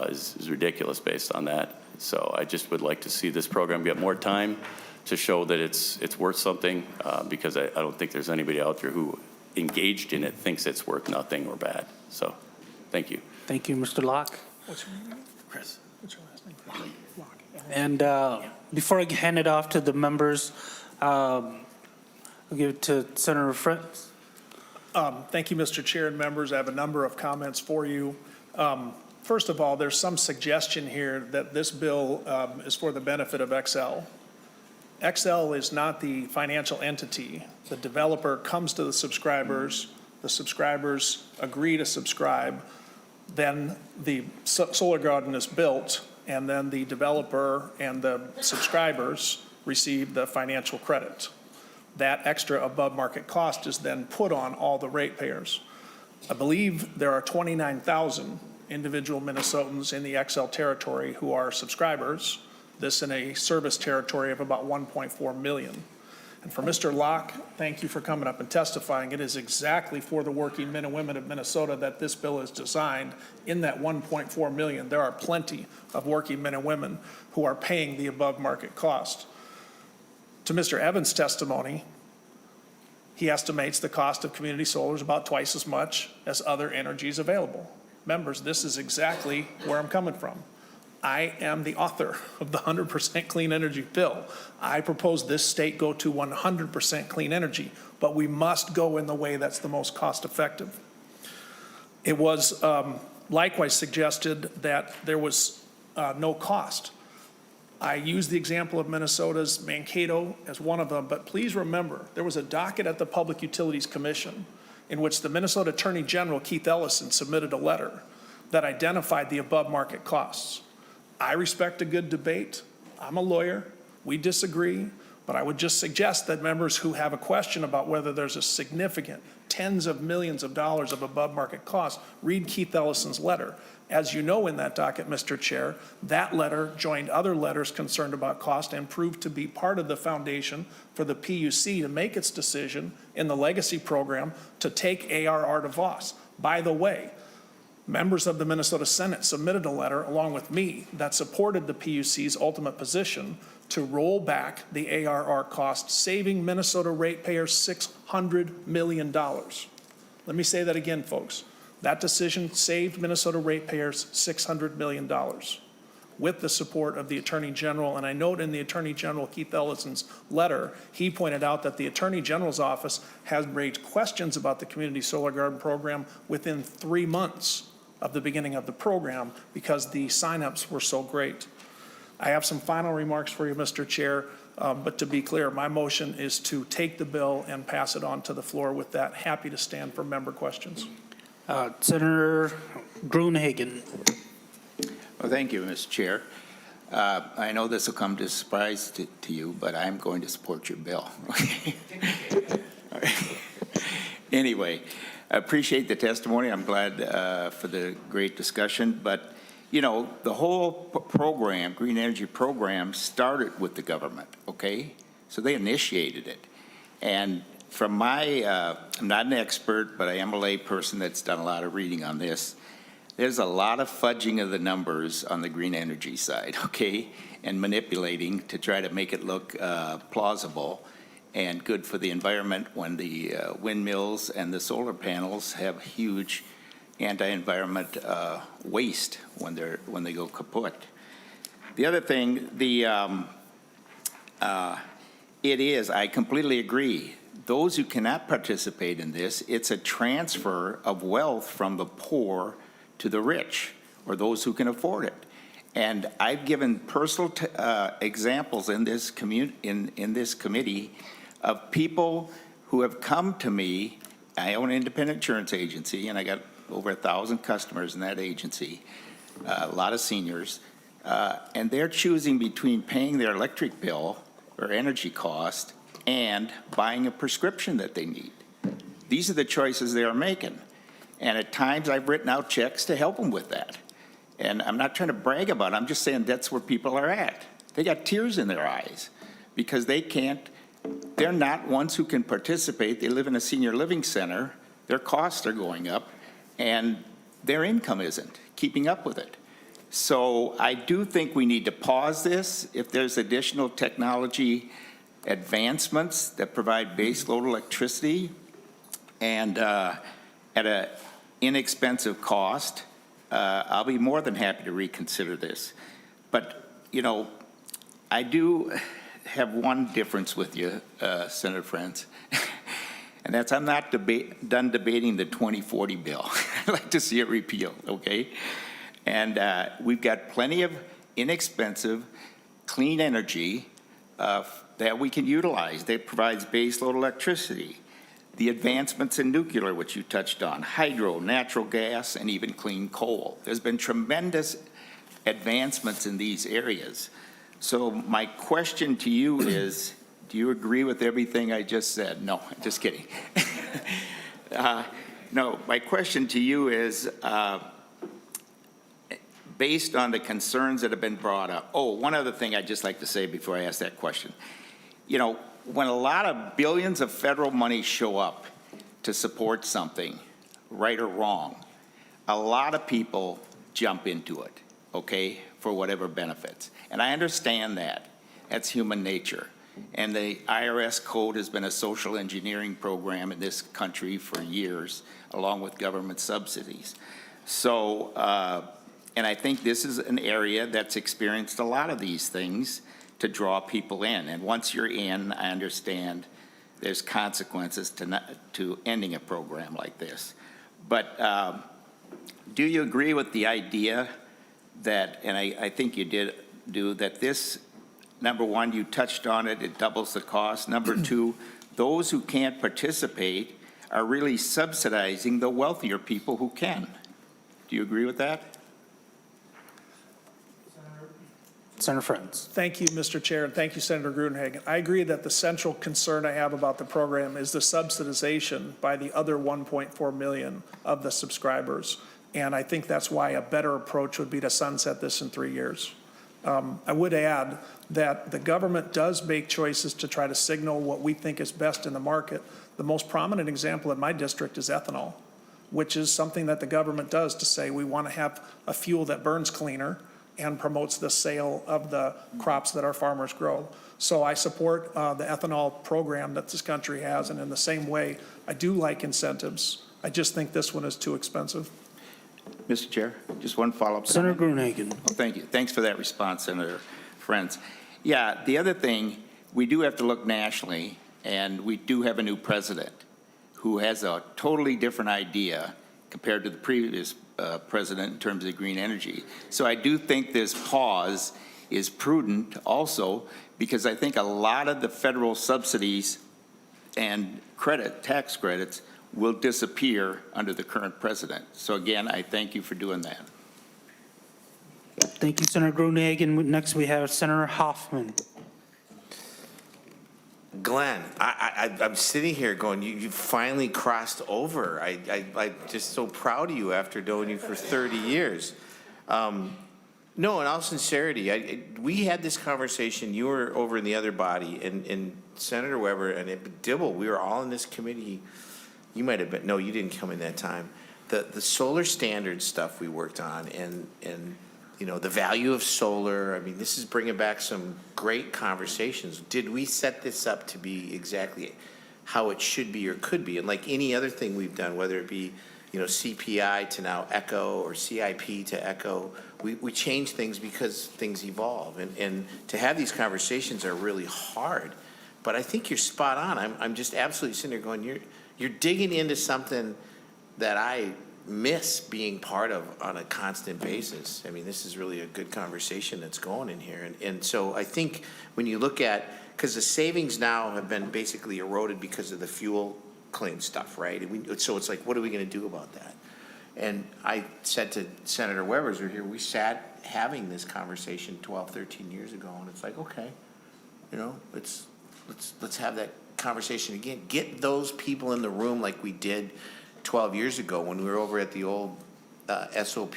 is ridiculous based on that. So I just would like to see this program get more time to show that it's worth something, because I don't think there's anybody out there who engaged in it thinks it's worth nothing or bad. So thank you. Thank you, Mr. Locke. What's your name? Chris. What's your last name? Locke. And before I hand it off to the members, I'll give it to Senator Frentz. Thank you, Mr. Chair and members. I have a number of comments for you. First of all, there's some suggestion here that this bill is for the benefit of Xcel. Xcel is not the financial entity. The developer comes to the subscribers agree to subscribe, then the solar garden is built, and then the developer and the subscribers receive the financial credit. that extra above market cost is then put on all the ratepayers. I believe there are 29,000 individual Minnesotans in the XL territory who are subscribers, this in a service territory of about 1.4 million. And for Mr. Locke, thank you for coming up and testifying. It is exactly for the working men and women of Minnesota that this bill is designed. In that 1.4 million, there are plenty of working men and women who are paying the above market cost. To Mr. Evans' testimony, he estimates the cost of community solar is about twice as much as other energies available. Members, this is exactly where I'm coming from. I am the author of the 100% clean energy bill. I propose this state go to 100% clean energy, but we must go in the way that's the most cost effective. It was likewise suggested that there was no cost. I use the example of Minnesota's Mankato as one of them, but please remember, there was a docket at the Public Utilities Commission in which the Minnesota Attorney General, Keith Ellison, submitted a letter that identified the above market costs. I respect a good debate. I'm a lawyer. We disagree, but I would just suggest that members who have a question about whether there's a significant tens of millions of dollars of above market costs, read Keith Ellison's letter. As you know, in that docket, Mr. Chair, that letter joined other letters concerned about cost and proved to be part of the foundation for the PUC to make its decision in the legacy program to take ARR to Voss. By the way, members of the Minnesota Senate submitted a letter along with me that supported the PUC's ultimate position to roll back the ARR cost, saving Minnesota ratepayers $600 million. Let me say that again, folks. That decision saved Minnesota ratepayers $600 million with the support of the Attorney General. And I note in the Attorney General Keith Ellison's letter, he pointed out that the Attorney General's office has raised questions about the Community Solar Garden program within 3 months of the beginning of the program because the signups were so great. I have some final remarks for you, Mr. Chair, but to be clear, my motion is to take the bill and pass it on to the floor. With that, happy to stand for member questions. Senator Gruenhagen. Well, thank you, Mr. Chair. I know this will come as a surprise to you, but I'm going to support your bill. Anyway, I appreciate the testimony. I'm glad for the great discussion. But, you know, the whole program, Green Energy Program, started with the government, okay? So they initiated it. And from my, I'm not an expert, but I am a lay person that's done a lot of reading on this. There's a lot of fudging of the numbers on the green energy side, okay? And manipulating to try to make it look plausible and good for the environment when the windmills and the solar panels have huge anti-environment waste when they go kaput. The other thing, I completely agree. Those who cannot participate in this, it's a transfer of wealth from the poor to the rich, or those who can afford it. And I've given personal examples in this committee of people who have come to me. I own an independent insurance agency, and I got over 1,000 customers in that agency, a lot of seniors, and they're choosing between paying their electric bill or energy cost and buying a prescription that they need. These are the choices they are making. And at times I've written out checks to help them with that. And I'm not trying to brag about it, I'm just saying that's where people are at. They got tears in their eyes because they're not ones who can participate. They live in a senior living center, their costs are going up, and their income isn't keeping up with it. So I do think we need to pause this. If there's additional technology advancements that provide base load electricity and at an inexpensive cost, I'll be more than happy to reconsider this. But, you know, I do have one difference with you, Senator Frentz, and that's I'm not done debating the 2040 bill. I'd like to see it repealed, okay? And we've got plenty of inexpensive, clean energy that we can utilize that provides baseload electricity. The advancements in nuclear, which you touched on, hydro, natural gas, and even clean coal. There's been tremendous advancements in these areas. So my question to you is, Do you agree with everything I just said? No, just kidding. No, my question to you is, based on the concerns that have been brought up. Oh, one other thing I'd just like to say before I ask that question. You know, when a lot of billions of federal money show up to support something, right or wrong, a lot of people jump into it, okay, for whatever benefits. And I understand that. That's human nature. And the IRS code has been a social engineering program in this country for years, along with government subsidies. So, and I think this is an area that's experienced a lot of these things to draw people in. And once you're in, I understand there's consequences to ending a program like this. But do you agree with the idea that, and I think you did do, that this, number one, you touched on it, it doubles the cost. Number two, those who can't participate are really subsidizing the wealthier people who can. Do you agree with that? Senator Frentz. Thank you, Mr. Chair, and thank you, Senator Gruenhagen. I agree that the central concern I have about the program is the subsidization by the other 1.4 million of the subscribers. And I think that's why a better approach would be to sunset this in 3 years. I would add that the government does make choices to try to signal what we think is best in the market. The most prominent example in my district is ethanol, which is something that the government does to say we want to have a fuel that burns cleaner and promotes the sale of the crops that our farmers grow. So I support the ethanol program that this country has, and in the same way, I do like incentives. I just think this one is too expensive. Mr. Chair, just one follow-up. Senator Gruenhagen. Oh, thank you. Thanks for that response, Senator Frentz. Yeah, the other thing, we do have to look nationally, and we do have a new president who has a totally different idea compared to the previous president in terms of green energy. So I do think this pause is prudent also, because I think a lot of the federal subsidies and tax credits will disappear under the current president. So again, I thank you for doing that. Thank you, Senator Gruenhagen. Next, we have Senator Hoffman. Glenn, I'm sitting here going, you finally crossed over. I'm just so proud of you after knowing you for 30 years. No, in all sincerity, we had this conversation. You were over in the other body, and Senator Weber and Dibble, we were all in this committee. You might have been, no, you didn't come in that time. The solar standard stuff we worked on, and you know, the value of solar. I mean, this is bringing back some great conversations. Did we set this up to be exactly how it should be or could be? And like any other thing we've done, whether it be, you know, CPI to now ECHO or CIP to ECHO, we change things because things evolve. And to have these conversations are really hard. But I think you're spot on. I'm just absolutely sitting there going, you're digging into something that I miss being part of on a constant basis. I mean, this is really a good conversation that's going in here. And so I think when you look at, because the savings now have been basically eroded because of the fuel claim stuff, right? So it's like, what are we going to do about that? And I said to Senator Weber, as we're here, we sat having this conversation 12, 13 years ago, and it's like, okay, you know, let's have that conversation again. Get those people in the room like we did 12 years ago when we were over at the old SOP,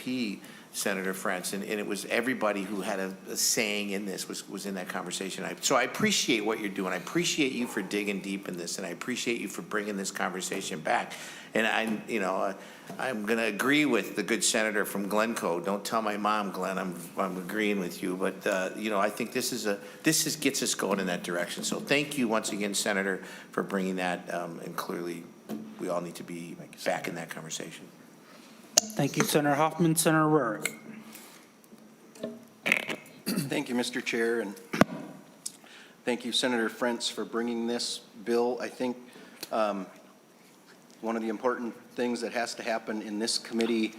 Senator Frentz, and it was everybody who had a saying in this was in that conversation. So I appreciate what you're doing. I appreciate you for digging deep in this, and I appreciate you for bringing this conversation back. And I'm going to agree with the good senator from Glencoe. Don't tell my mom, Glenn, I'm agreeing with you. But you know, I think this gets us going in that direction. So thank you once again, Senator, for bringing that. And clearly, we all need to be back in that conversation. Thank you, Senator Hoffman. Senator Rurick. Thank you, Mr. Chair, and thank you, Senator Frentz, for bringing this bill. I think one of the important things that has to happen in this committee,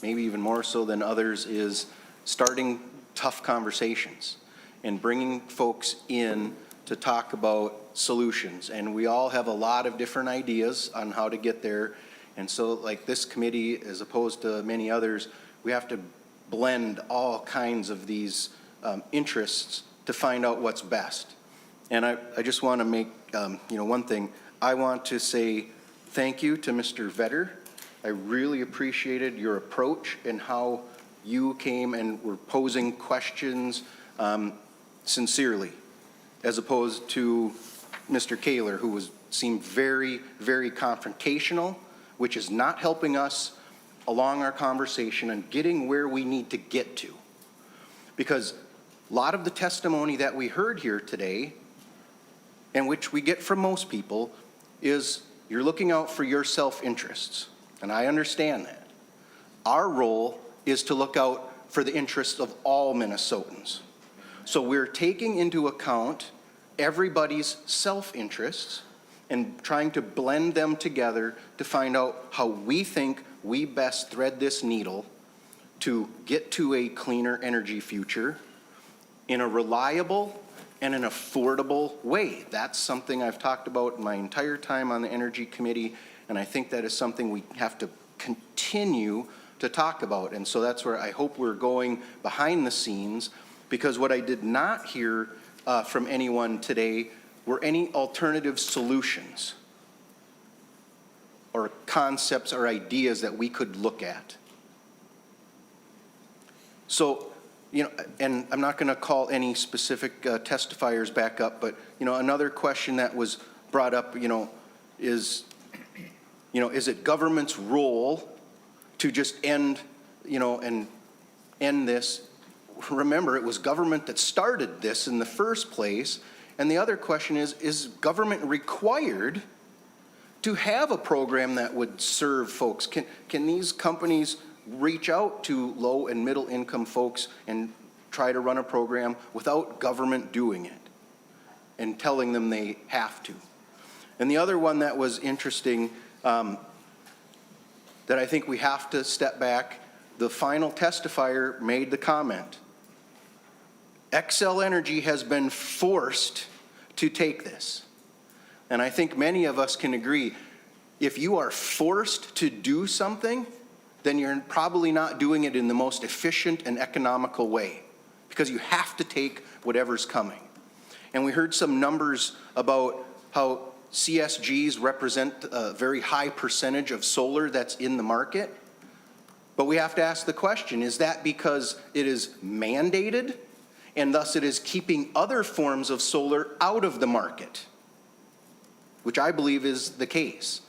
maybe even more so than others, is starting tough conversations and bringing folks in to talk about solutions. And we all have a lot of different ideas on how to get there. And so like this committee, as opposed to many others, we have to blend all kinds of these interests to find out what's best. And I just want to make, one thing. I want to say thank you to Mr. Vetter. I really appreciated your approach and how you came and were posing questions sincerely, as opposed to Mr. Kaler, who seemed very, very confrontational, which is not helping us along our conversation and getting where we need to get to. Because a lot of the testimony that we heard here today, and which we get from most people, is you're looking out for your self-interests. And I understand that. Our role is to look out for the interests of all Minnesotans. So we're taking into account everybody's self-interests and trying to blend them together to find out how we think we best thread this needle to get to a cleaner energy future in a reliable and an affordable way. That's something I've talked about my entire time on the Energy Committee, and I think that is something we have to continue to talk about. And so that's where I hope we're going behind the scenes, because what I did not hear from anyone today were any alternative solutions or concepts or ideas that we could look at. So, and I'm not going to call any specific testifiers back up, but, another question that was brought up, is it government's role to just end, and end this? Remember, it was government that started this in the first place. And the other question is government required to have a program that would serve folks? Can these companies reach out to low and middle income folks and try to run a program without government doing it and telling them they have to? And the other one that was interesting, that I think we have to step back, the final testifier made the comment, Xcel Energy has been forced to take this. And I think many of us can agree, if you are forced to do something, then you're probably not doing it in the most efficient and economical way, because you have to take whatever's coming. And we heard some numbers about how CSGs represent a very high percentage of solar that's in the market. But we have to ask the question, is that because it is mandated and thus it is keeping other forms of solar out of the market? Which I believe is the case.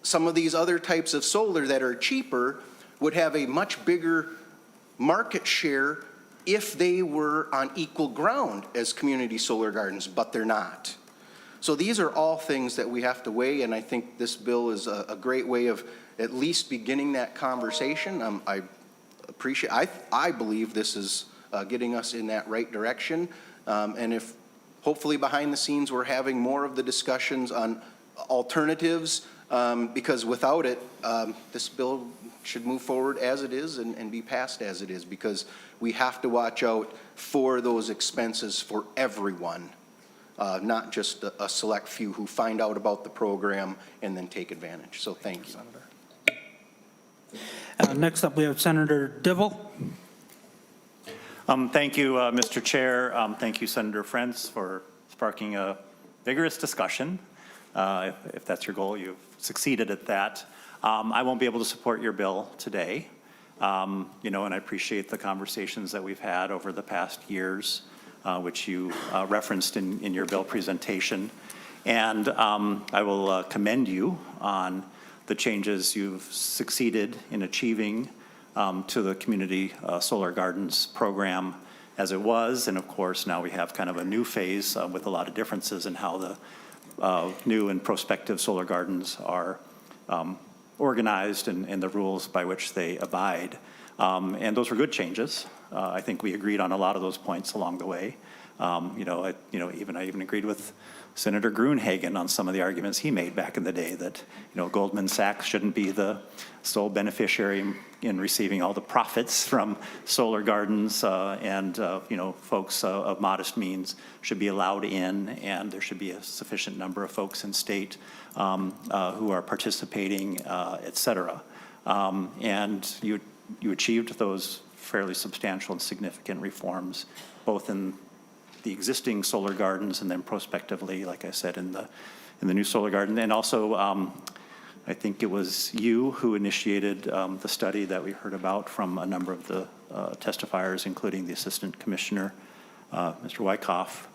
Some of these other types of solar that are cheaper would have a much bigger market share if they were on equal ground as community solar gardens, but they're not. So these are all things that we have to weigh, and I think this bill is a great way of at least beginning that conversation. I believe this is getting us in that right direction, and if hopefully behind the scenes we're having more of the discussions on alternatives, because without it, this bill should move forward as it is and be passed as it is, because we have to watch out for those expenses for everyone, not just a select few who find out about the program and then take advantage. So thank you. Next up, we have Senator Dibble. Thank you, Mr. Chair. Thank you, Senator Frentz, for sparking a vigorous discussion. If that's your goal, you've succeeded at that. I won't be able to support your bill today, and I appreciate the conversations that we've had over the past years, which you referenced in your bill presentation. And I will commend you on the changes you've succeeded in achieving to the Community Solar Gardens program as it was. And of course, now we have kind of a new phase with a lot of differences in how the new and prospective solar gardens are organized and the rules by which they abide. And those were good changes. I think we agreed on a lot of those points along the way. I even agreed with Senator Gruenhagen on some of the arguments he made back in the day that, Goldman Sachs shouldn't be the sole beneficiary in receiving all the profits from solar gardens, and folks of modest means should be allowed in, and there should be a sufficient number of folks in state who are participating, et cetera. And you achieved those fairly substantial and significant reforms, both in the existing solar gardens and then prospectively, like I said, in the new solar garden. And also, I think it was you who initiated the study that we heard about from a number of the testifiers, including the Assistant Commissioner, Mr. Wyckoff,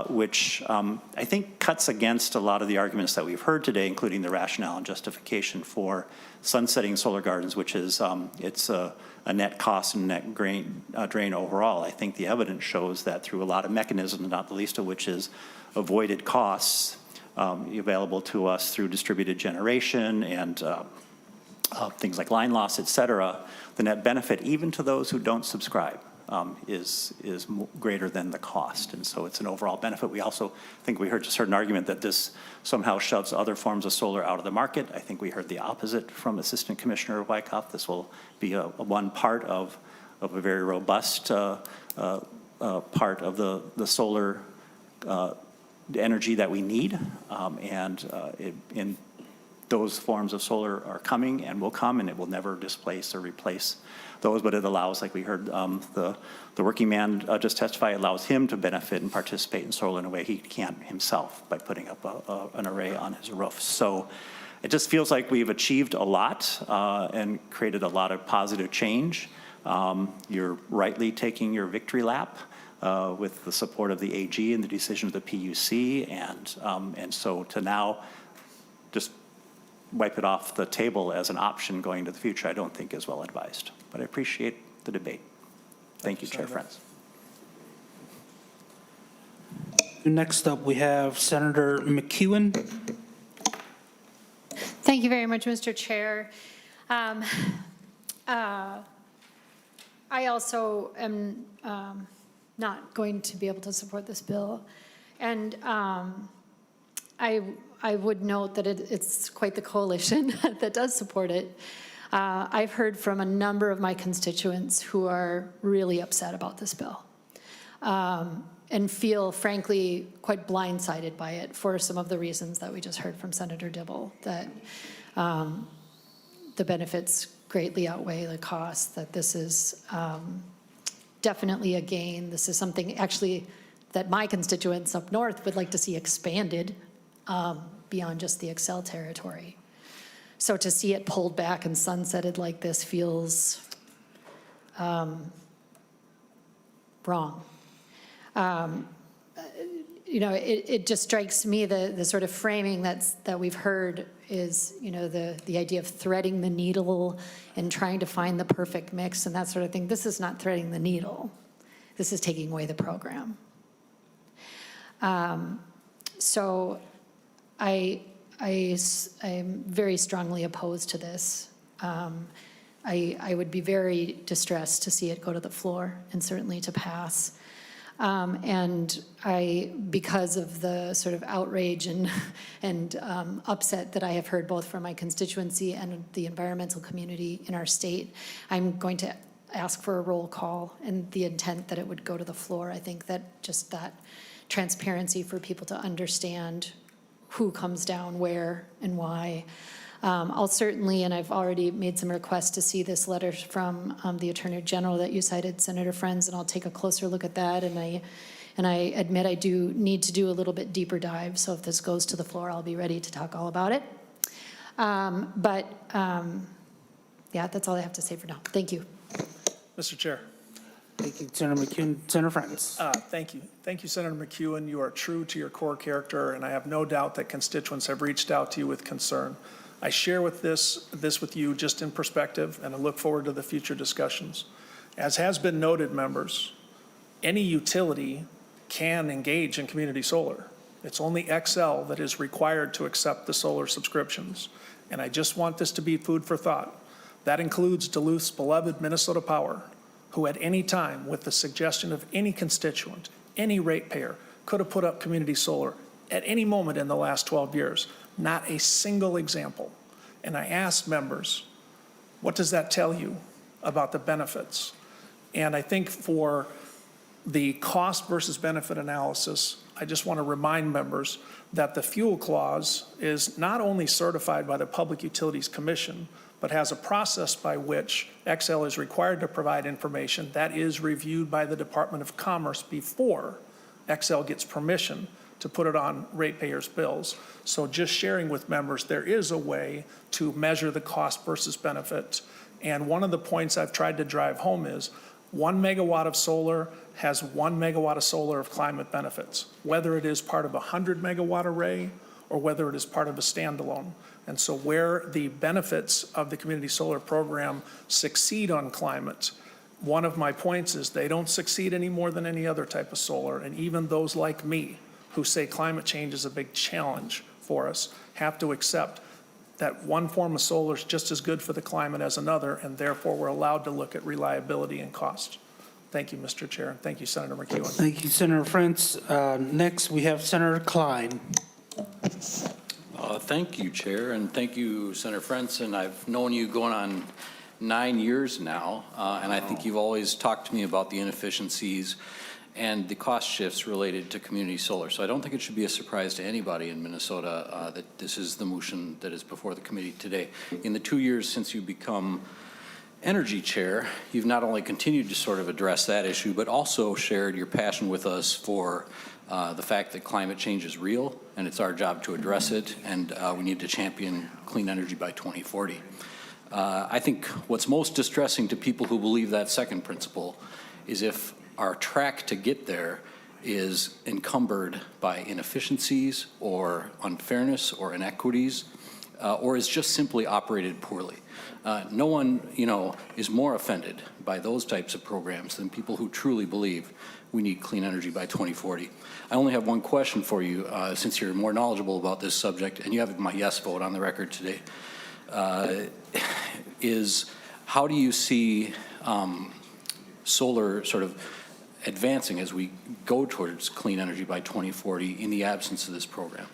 which I think cuts against a lot of the arguments that we've heard today, including the rationale and justification for sunsetting solar gardens, which is it's a net cost and net drain overall. I think the evidence shows that through a lot of mechanisms, not the least of which is avoided costs available to us through distributed generation and things like line loss, et cetera, the net benefit, even to those who don't subscribe, is greater than the cost. And so it's an overall benefit. We also think we heard just heard an argument that this somehow shoves other forms of solar out of the market. I think we heard the opposite from Assistant Commissioner Wyckoff. This will be one part of a very robust part of the solar energy that we need. In those forms of solar are coming and will come, and it will never displace or replace those, but it allows, like we heard the working man just testify, it allows him to benefit and participate in solar in a way he can't himself by putting up an array on his roof. So it just feels like we've achieved a lot and created a lot of positive change. You're rightly taking your victory lap with the support of the AG and the decision of the PUC, and so to now just wipe it off the table as an option going into the future, I don't think is well advised. But I appreciate the debate. Thank you, Chair Frentz. Next up, we have Senator McEwen. Thank you very much, Mr. Chair. I also am not going to be able to support this bill. And I would note that it's quite the coalition that does support it. I've heard from a number of my constituents who are really upset about this bill and feel, frankly, quite blindsided by it for some of the reasons that we just heard from Senator Dibble, that the benefits greatly outweigh the costs, that this is definitely a gain. This is something actually that my constituents up north would like to see expanded beyond just the Excel territory. So to see it pulled back and sunsetted like this feels wrong. You know, it just strikes me the sort of framing that we've heard is, you know, the idea of threading the needle and trying to find the perfect mix and that sort of thing. This is not threading the needle. This is taking away the program. So I'm very strongly opposed to this. I would be very distressed to see it go to the floor and certainly to pass. And because of the sort of outrage and upset that I have heard both from my constituency and the environmental community in our state, I'm going to ask for a roll call and the intent that it would go to the floor. I think that just that transparency for people to understand who comes down where and why. I'll certainly, and I've already made some requests to see this letter from the Attorney General that you cited, Senator Frentz, and I'll take a closer look at that. And I admit I do need to do a little bit deeper dive. So if this goes to the floor, I'll be ready to talk all about it. Yeah, that's all I have to say for now. Thank you. Mr. Chair. Thank you, Senator McEwen. Senator Frentz. Thank you. Thank you, Senator McEwen. You are true to your core character, and I have no doubt that constituents have reached out to you with concern. I share this with you just in perspective, and I look forward to the future discussions. As has been noted, members, any utility can engage in community solar. It's only XL that is required to accept the solar subscriptions. And I just want this to be food for thought. That includes Duluth's beloved Minnesota Power, who at any time, with the suggestion of any constituent, any ratepayer, could have put up community solar at any moment in the last 12 years. Not a single example. And I asked members, what does that tell you about the benefits? And I think for the cost versus benefit analysis, I just want to remind members that the fuel clause is not only certified by the Public Utilities Commission, but has a process by which XL is required to provide information that is reviewed by the Department of Commerce before Xcel gets permission to put it on ratepayers' bills. So just sharing with members, there is a way to measure the cost versus benefit. And one of the points I've tried to drive home is 1 megawatt of solar has 1 megawatt of solar of climate benefits, whether it is part of a 100 megawatt array or whether it is part of a standalone. And so where the benefits of the community solar program succeed on climate, one of my points is they don't succeed any more than any other type of solar. And even those like me who say climate change is a big challenge for us have to accept that one form of solar is just as good for the climate as another, and therefore we're allowed to look at reliability and cost. Thank you, Mr. Chair, and thank you, Senator McEwen. Thank you, Senator Frentz. Next, we have Senator Klein. Thank you, Chair, and thank you, Senator Frentz. And I've known you going on 9 years now, and I think you've always talked to me about the inefficiencies and the cost shifts related to community solar. So I don't think it should be a surprise to anybody in Minnesota that this is the motion that is before the committee today. In the 2 years since you become Energy Chair, you've not only continued to sort of address that issue, but also shared your passion with us for the fact that climate change is real and it's our job to address it, and we need to champion clean energy by 2040. I think what's most distressing to people who believe that second principle is if our track to get there is encumbered by inefficiencies or unfairness or inequities, or is just simply operated poorly. No one, is more offended by those types of programs than people who truly believe we need clean energy by 2040. I only have one question for you, since you're more knowledgeable about this subject, and you have my yes vote on the record today, is how do you see solar sort of advancing as we go towards clean energy by 2040 in the absence of this program?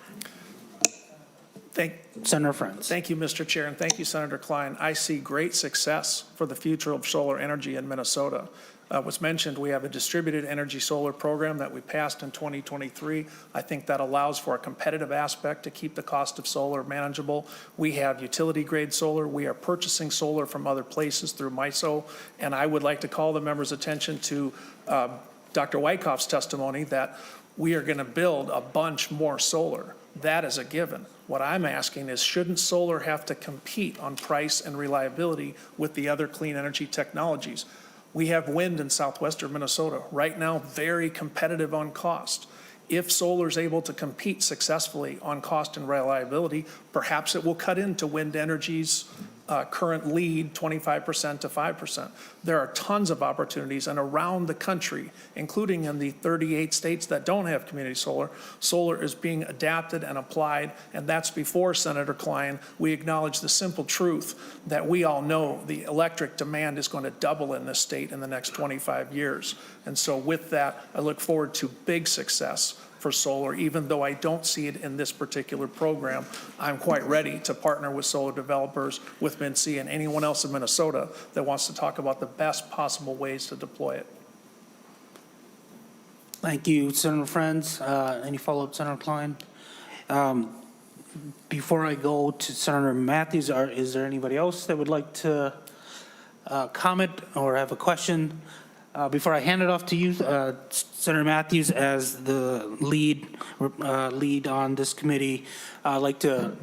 Senator Frentz. Thank you, Mr. Chair, and thank you, Senator Klein. I see great success for the future of solar energy in Minnesota. Was mentioned, we have a distributed energy solar program that we passed in 2023. I think that allows for a competitive aspect to keep the cost of solar manageable. We have utility grade solar. We are purchasing solar from other places through MISO, and I would like to call the members' attention to Dr. Wyckoff's testimony that we are going to build a bunch more solar. That is a given. What I'm asking is, shouldn't solar have to compete on price and reliability with the other clean energy technologies? We have wind in southwestern Minnesota right now, very competitive on cost. If solar is able to compete successfully on cost and reliability, perhaps it will cut into wind energy's current lead 25% to 5%. There are tons of opportunities, and around the country, including in the 38 states that don't have community solar, solar is being adapted and applied, and that's before, Senator Klein, we acknowledge the simple truth that we all know the electric demand is going to double in this state in the next 25 years. And so with that, I look forward to big success for solar. Even though I don't see it in this particular program, I'm quite ready to partner with solar developers, with MNC, and anyone else in Minnesota that wants to talk about the best possible ways to deploy it. Thank you, Senator Frentz. Any follow-up, Senator Klein? Before I go to Senator Mathews, is there anybody else that would like to comment or have a question? Before I hand it off to you, Senator Mathews, as the lead on this committee, I'd like to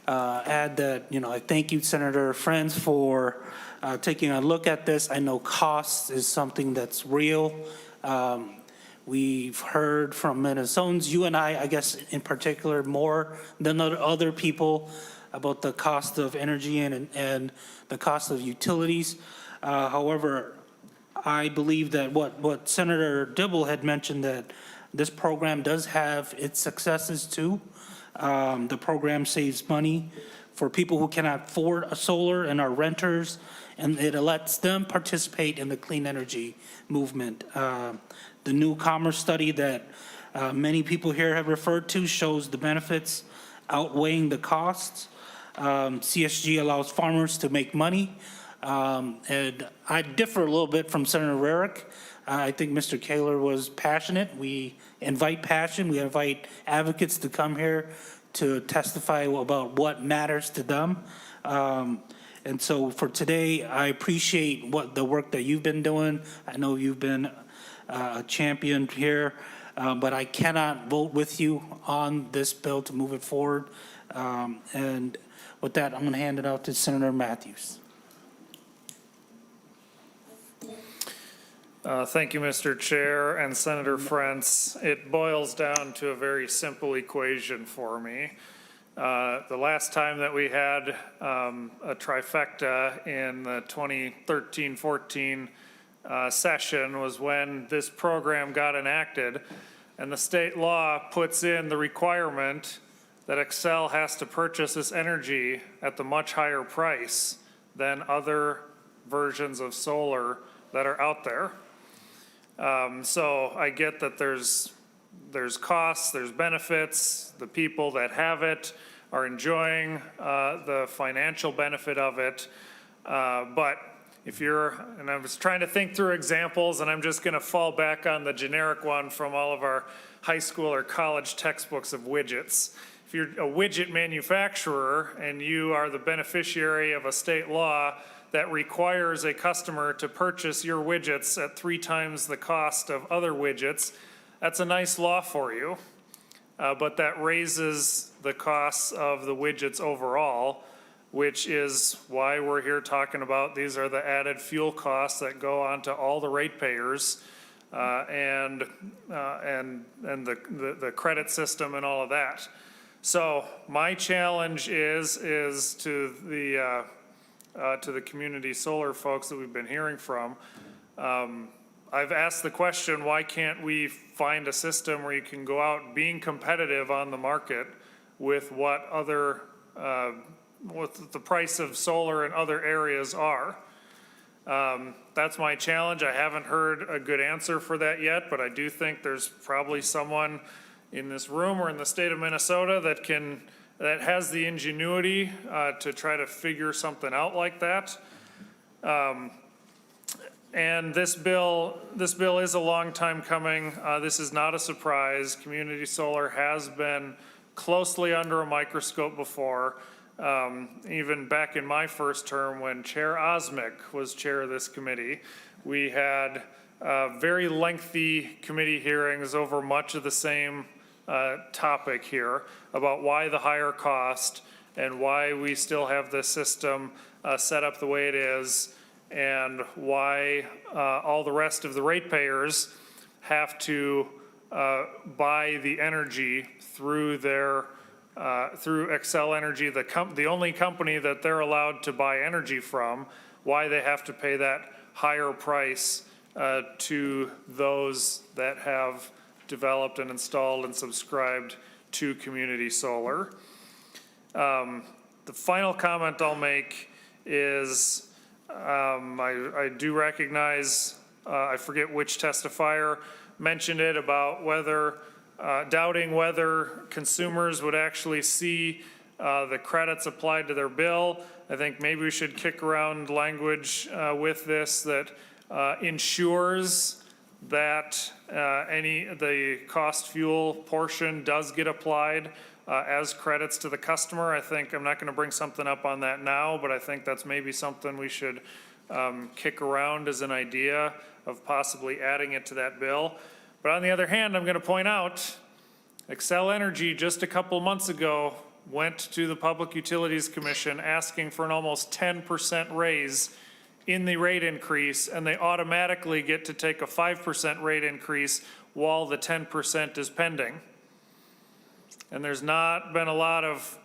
add that, I thank you, Senator Frentz, for taking a look at this. I know cost is something that's real. We've heard from Minnesotans, you and I guess in particular, more than other people about the cost of energy and the cost of utilities. However, I believe that what Senator Dibble had mentioned, that this program does have its successes too. The program saves money for people who cannot afford a solar and are renters, and it lets them participate in the clean energy movement. The new commerce study that many people here have referred to shows the benefits outweighing the costs. CSG allows farmers to make money. And I differ a little bit from Senator Rarick. I think Mr. Kaler was passionate. We invite passion. We invite advocates to come here to testify about what matters to them. And so for today, I appreciate the work that you've been doing. I know you've been a champion here. but I cannot vote with you on this bill to move it forward. And with that, I'm going to hand it out to Senator Mathews. Thank you, Mr. Chair and Senator Frentz. It boils down to a very simple equation for me. The last time that we had a trifecta in the 2013-14 session was when this program got enacted, and the state law puts in the requirement that Xcel has to purchase this energy at the much higher price than other versions of solar that are out there. So I get that there's costs, there's benefits. The people that have it are enjoying the financial benefit of it. But if you're, and I was trying to think through examples, and I'm just going to fall back on the generic one from all of our high school or college textbooks of widgets. If you're a widget manufacturer and you are the beneficiary of a state law that requires a customer to purchase your widgets at 3 times the cost of other widgets, that's a nice law for you. But that raises the costs of the widgets overall, which is why we're here talking about these are the added fuel costs that go on to all the ratepayers and the credit system and all of that. So my challenge is to the community solar folks that we've been hearing from. I've asked the question, why can't we find a system where you can go out being competitive on the market with what other, what the price of solar in other areas are? That's my challenge. I haven't heard a good answer for that yet, but I do think there's probably someone in this room or in the state of Minnesota that has the ingenuity to try to figure something out like that. And this bill is a long time coming. This is not a surprise. Community solar has been closely under a microscope before. Even back in my first term when Chair Osmick was chair of this committee, we had very lengthy committee hearings over much of the same topic here about why the higher cost and why we still have this system set up the way it is, and why all the rest of the ratepayers have to buy the energy through their through Xcel Energy, the only company that they're allowed to buy energy from, why they have to pay that higher price to those that have developed and installed and subscribed to community solar. The final comment I'll make is I do recognize, I forget which testifier mentioned it about whether, doubting whether consumers would actually see the credits applied to their bill. I think maybe we should kick around language with this that ensures that the cost fuel portion does get applied as credits to the customer. I think, I'm not going to bring something up on that now, but I think that's maybe something we should kick around as an idea of possibly adding it to that bill. But on the other hand, I'm going to point out Xcel Energy just a couple months ago went to the Public Utilities Commission asking for an almost 10% raise in the rate increase, and they automatically get to take a 5% rate increase while the 10% is pending. And there's not been a lot of,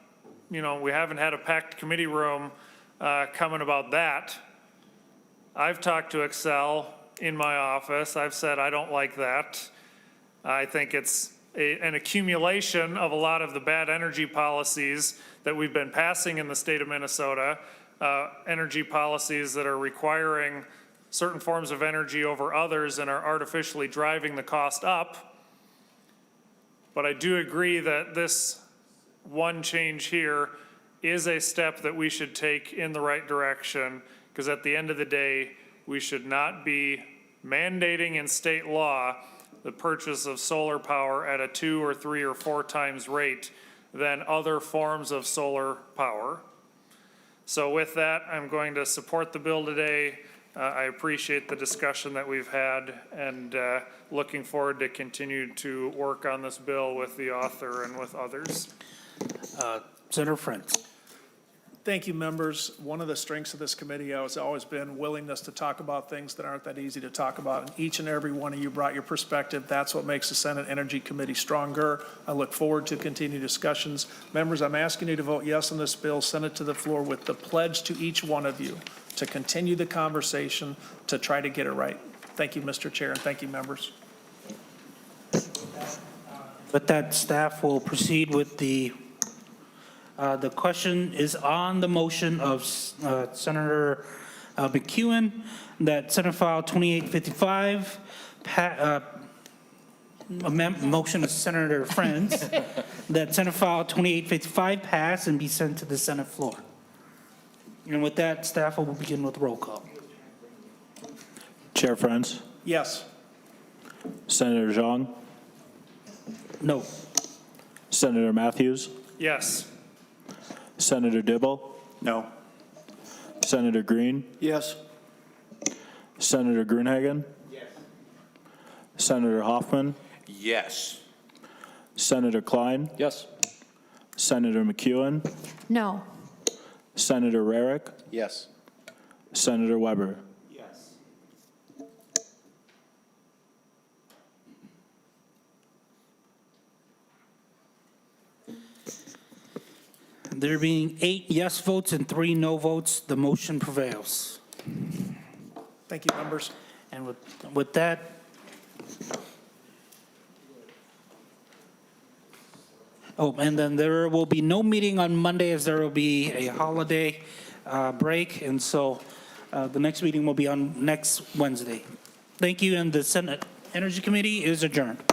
we haven't had a packed committee room coming about that. I've talked to Xcel in my office. I've said I don't like that. I think it's an accumulation of a lot of the bad energy policies that we've been passing in the state of Minnesota. Energy policies that are requiring certain forms of energy over others and are artificially driving the cost up. But I do agree that this one change here is a step that we should take in the right direction, because at the end of the day, we should not be mandating in state law the purchase of solar power at a 2 or 3 or 4 times rate than other forms of solar power. So with that, I'm going to support the bill today I appreciate the discussion that we've had and looking forward to continue to work on this bill with the author and with others. Senator Frentz. Thank you, members. One of the strengths of this committee has always been willingness to talk about things that aren't that easy to talk about. And each and every one of you brought your perspective. That's what makes the Senate Energy Committee stronger. I look forward to continued discussions. Members, I'm asking you to vote yes on this bill, send it to the floor with the pledge to each one of you to continue the conversation to try to get it right. Thank you, Mr. Chair, and thank you, members. With that, staff will proceed with the question is on the motion of Senator McEwen that Senate File 2855, motion of Senator Frentz, that Senate File 2855 pass and be sent to the Senate floor. And with that, staff will begin with roll call. Chair Frentz? Yes. Senator Zhang? No. Senator Mathews? Yes. Senator Dibble? No. Senator Green? Yes. Senator Gruenhagen? Yes. Senator Hoffman? Yes. Senator Klein? Yes. Senator McEwen? No. Senator Rarick? Yes. Senator Weber? Yes. There being 8 yes votes and 3 no votes, the motion prevails. Thank you, members. And with that, and then there will be no meeting on Monday as there will be a holiday break. And so the next meeting will be on next Wednesday. Thank you, and the Senate Energy Committee is adjourned.